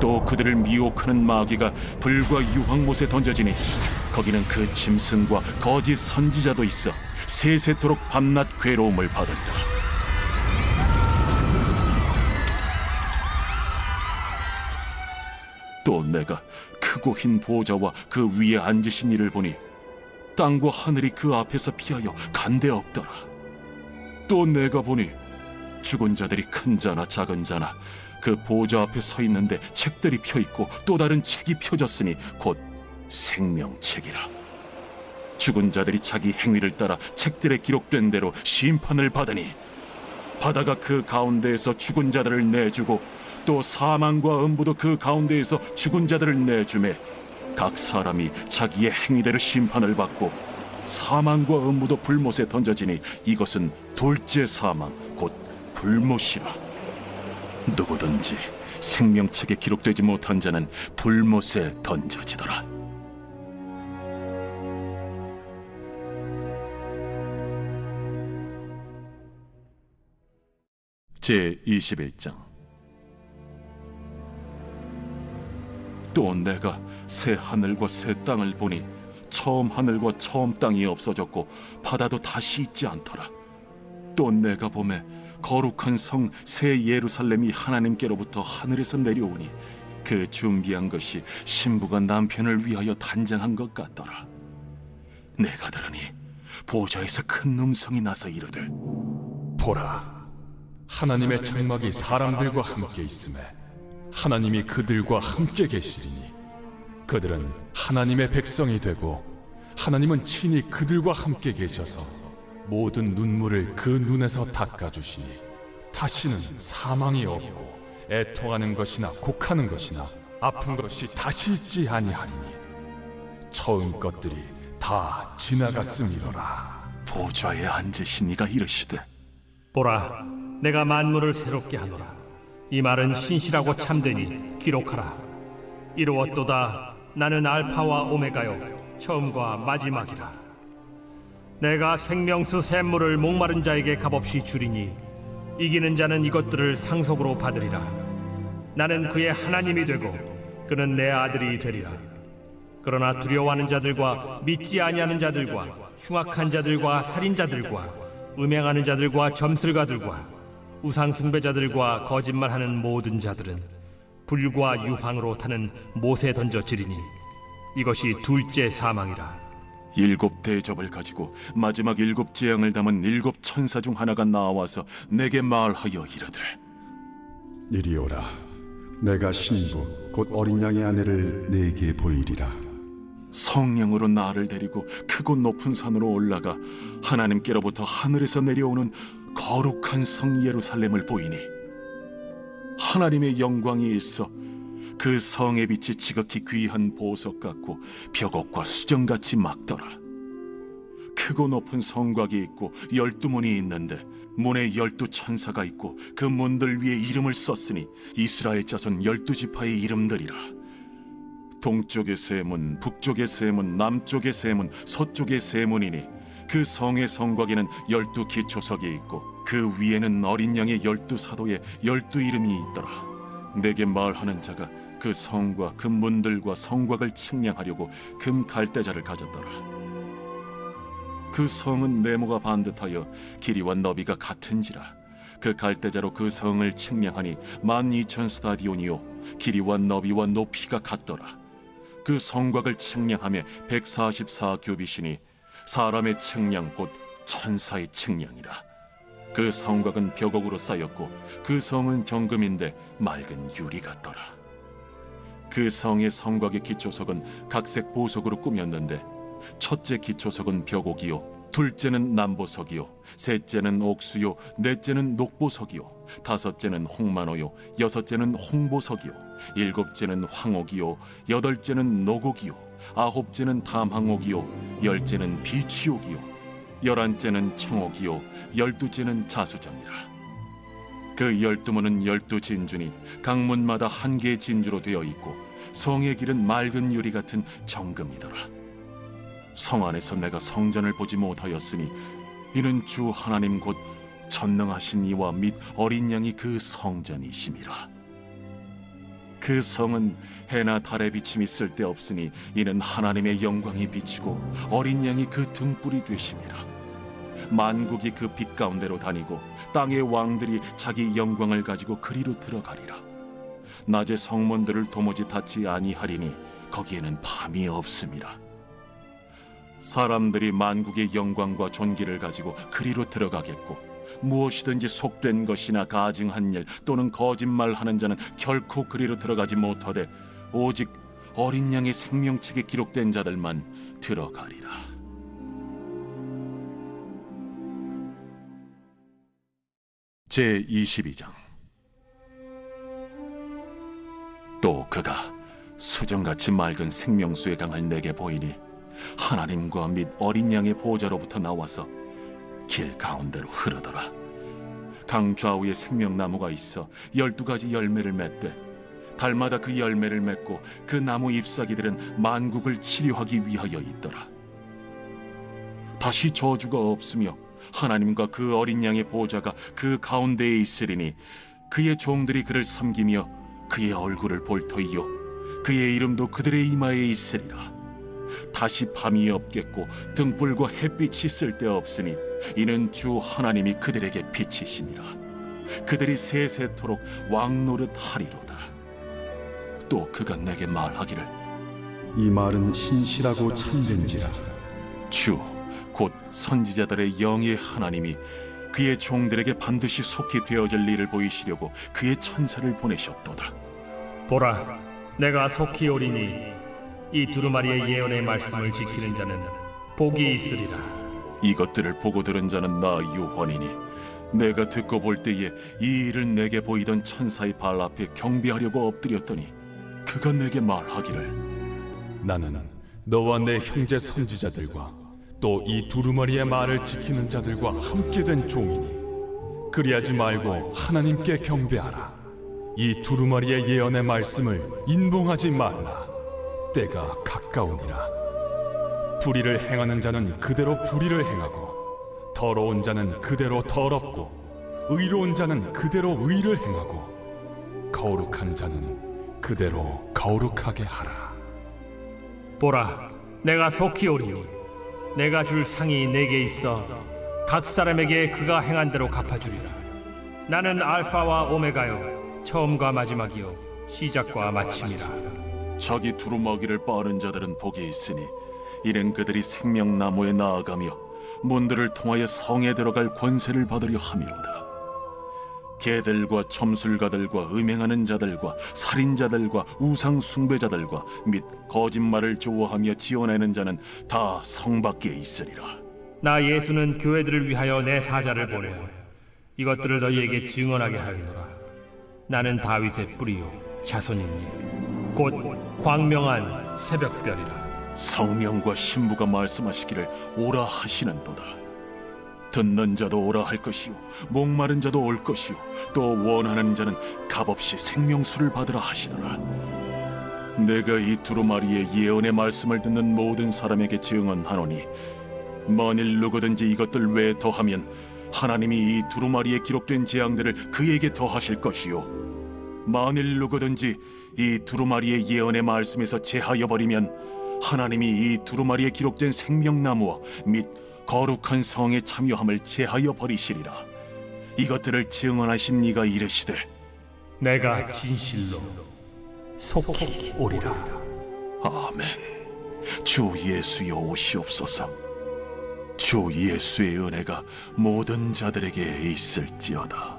또 그들을 미혹하는 마귀가 불과 유황못에 던져지니 거기는 그 짐승과 거짓 선지자도 있어 세세토록 밤낮 괴로움을 받으리라. 또 내가 크고 흰 보좌와 그 위에 앉으신 이를 보니 땅과 하늘이 그 앞에서 피하여 간데 없더라. 또 내가 보니 죽은 자들이 큰 자나 작은 자나 그 보좌 앞에 서 있는데 책들이 펴 있고 또 다른 책이 펴졌으니 곧 생명책이라. 죽은 자들이 자기 행위를 따라 책들에 기록된 대로 심판을 받으니 바다가 그 가운데에서 죽은 자들을 내주고 또 사망과 음부도 그 가운데에서 죽은 자들을 내주매 각 사람이 자기의 행위대로 심판을 받고 사망과 음부도 불못에 던져지니 이것은 둘째 사망 곧 불못이라. 누구든지 생명책에 기록되지 못한 자는 불못에 던져지더라. 제21장. 또 내가 새 하늘과 새 땅을 보니 처음 하늘과 처음 땅이 없어졌고 바다도 다시 있지 않더라. 또 내가 보매 거룩한 성 새 예루살렘이 하나님께로부터 하늘에서 내려오니 그 준비한 것이 신부가 남편을 위하여 단장한 것 같더라. 내가 들으니 보좌에서 큰 음성이 나서 이르되 보라, 하나님의 장막이 사람들과 함께 있음에 하나님이 그들과 함께 계시리니 그들은 하나님의 백성이 되고 하나님은 친히 그들과 함께 계셔서 모든 눈물을 그 눈에서 닦아주시니 다시는 사망이 없고 애통하는 것이나 곡하는 것이나 아픈 것이 다시 있지 아니하리니 처음 것들이 다 지나갔음이로라. 보좌에 앉으신 이가 이르시되 보라, 내가 만물을 새롭게 하노라. 이 말은 신실하고 참되니 기록하라. 이루었도다. 나는 알파와 오메가요 처음과 마지막이라. 내가 생명수 샘물을 목마른 자에게 값없이 주리니 이기는 자는 이것들을 상속으로 받으리라. 나는 그의 하나님이 되고 그는 내 아들이 되리라. 그러나 두려워하는 자들과 믿지 아니하는 자들과 흉악한 자들과 살인자들과 음행하는 자들과 점술가들과 우상 숭배자들과 거짓말하는 모든 자들은 불과 유황으로 타는 못에 던져지리니 이것이 둘째 사망이라. 7 대접을 가지고 마지막 7 재앙을 담은 7 천사 중 하나가 나와서 내게 말하여 이르되 이리오라. 내가 신부 곧 어린 양의 아내를 내게 보이리라. 성령으로 나를 데리고 크고 높은 산으로 올라가 하나님께로부터 하늘에서 내려오는 거룩한 성 예루살렘을 보이니 하나님의 영광이 있어 그 성의 빛이 지극히 귀한 보석 같고 벽옥과 수정같이 막더라. 크고 높은 성곽이 있고 12문이 있는데 문에 12천사가 있고 그 문들 위에 이름을 썼으니 이스라엘 자손 12지파의 이름들이라. 동쪽의 세 문, 북쪽의 세 문, 남쪽의 세 문, 서쪽의 세 문이니 그 성의 성곽에는 12기초석이 있고 그 위에는 어린 양의 12사도의 12이름이 있더라. 내게 말하는 자가 그 성과 그 문들과 성곽을 측량하려고 금 갈대자를 가졌더라. 그 성은 네모가 반듯하여 길이와 너비가 같은지라. 그 갈대자로 그 성을 측량하니 12,000스타디온이요 길이와 너비와 높이가 같더라. 그 성곽을 측량하며 144규빗이니 사람의 측량 곧 천사의 측량이라. 그 성곽은 벽옥으로 쌓였고 그 성은 정금인데 맑은 유리 같더라. 그 성의 성곽의 기초석은 각색 보석으로 꾸몄는데 첫째 기초석은 벽옥이요, 둘째는 남보석이요, 셋째는 옥수요, 넷째는 녹보석이요, 다섯째는 홍만호요, 여섯째는 홍보석이요, 일곱째는 황옥이요, 여덟째는 노곡이요, 아홉째는 담항옥이요, 열째는 비취옥이요, 열한째는 청옥이요, 열두째는 자수정이라. 그 12문은 12진주니 각 문마다 한 개의 진주로 되어 있고 성의 길은 맑은 유리 같은 정금이더라. 성 안에서 내가 성전을 보지 못하였으니 이는 주 하나님 곧 전능하신 이와 및 어린 양이 그 성전이심이라. 그 성은 해나 달의 비침이 쓸데없으니 이는 하나님의 영광이 비치고 어린 양이 그 등불이 되심이라. 만국이 그 빛 가운데로 다니고 땅의 왕들이 자기 영광을 가지고 그리로 들어가리라. 낮에 성문들을 도무지 닫지 아니하리니 거기에는 밤이 없음이라. 사람들이 만국의 영광과 존귀를 가지고 그리로 들어가겠고 무엇이든지 속된 것이나 가증한 일 또는 거짓말하는 자는 결코 그리로 들어가지 못하되 오직 어린 양의 생명책에 기록된 자들만 들어가리라. 제22장. 또 그가 수정같이 맑은 생명수의 강을 내게 보이니 하나님과 및 어린 양의 보좌로부터 나와서 길 가운데로 흐르더라. 강 좌우에 생명나무가 있어 12가지 열매를 맺되 달마다 그 열매를 맺고 그 나무 잎사귀들은 만국을 치료하기 위하여 있더라. 다시 저주가 없으며 하나님과 그 어린 양의 보좌가 그 가운데에 있으리니 그의 종들이 그를 섬기며 그의 얼굴을 볼 터이요 그의 이름도 그들의 이마에 있으리라. 다시 밤이 없겠고 등불과 햇빛이 쓸데없으니 이는 주 하나님이 그들에게 빛이시니라. 그들이 세세토록 왕노릇 하리로다. 또 그가 내게 말하기를 이 말은 신실하고 참된지라. 주 곧 선지자들의 영의 하나님이 그의 종들에게 반드시 속히 되어질 일을 보이시려고 그의 천사를 보내셨도다. 보라, 내가 속히 오리니 이 두루마리의 예언의 말씀을 지키는 자는 복이 있으리라. 이것들을 보고 들은 자는 나 요한이니 내가 듣고 볼 때에 이 일을 내게 보이던 천사의 발 앞에 경배하려고 엎드렸더니 그가 내게 말하기를 나는 너와 내 형제 선지자들과 또 이 두루마리의 말을 지키는 자들과 함께 된 종이니 그리하지 말고 하나님께 경배하라. 이 두루마리의 예언의 말씀을 인봉하지 말라. 때가 가까우니라. 불의를 행하는 자는 그대로 불의를 행하고 더러운 자는 그대로 더럽고 의로운 자는 그대로 의를 행하고 거룩한 자는 그대로 거룩하게 하라. 보라, 내가 속히 오리니 내가 줄 상이 내게 있어 각 사람에게 그가 행한 대로 갚아주리라. 나는 알파와 오메가요 처음과 마지막이요 시작과 마침이라. 자기 두루마기를 빠는 자들은 복이 있으니 이는 그들이 생명나무에 나아가며 문들을 통하여 성에 들어갈 권세를 받으려 함이로다. 개들과 첨술가들과 음행하는 자들과 살인자들과 우상 숭배자들과 및 거짓말을 좋아하며 지어내는 자는 다 성 밖에 있으리라. 나 예수는 교회들을 위하여 내 사자를 보내어 이것들을 너희에게 증언하게 하였노라. 나는 다윗의 뿌리요 자손이니 곧 광명한 새벽별이라. 성령과 신부가 말씀하시기를 오라 하시는도다. 듣는 자도 오라 할 것이요 목마른 자도 올 것이요 또 원하는 자는 값없이 생명수를 받으라 하시더라. 내가 이 두루마리의 예언의 말씀을 듣는 모든 사람에게 증언하노니 만일 누구든지 이것들 외에 더하면 하나님이 이 두루마리에 기록된 재앙들을 그에게 더하실 것이요 만일 누구든지 이 두루마리의 예언의 말씀에서 제하여 버리면 하나님이 이 두루마리에 기록된 생명나무와 및 거룩한 성에 참여함을 제하여 버리시리라. 이것들을 증언하신 이가 이르시되 내가 진실로 속히 오리라. 아멘. 주 예수여 오시옵소서. 주 예수의 은혜가 모든 자들에게 있을지어다.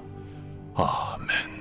아멘.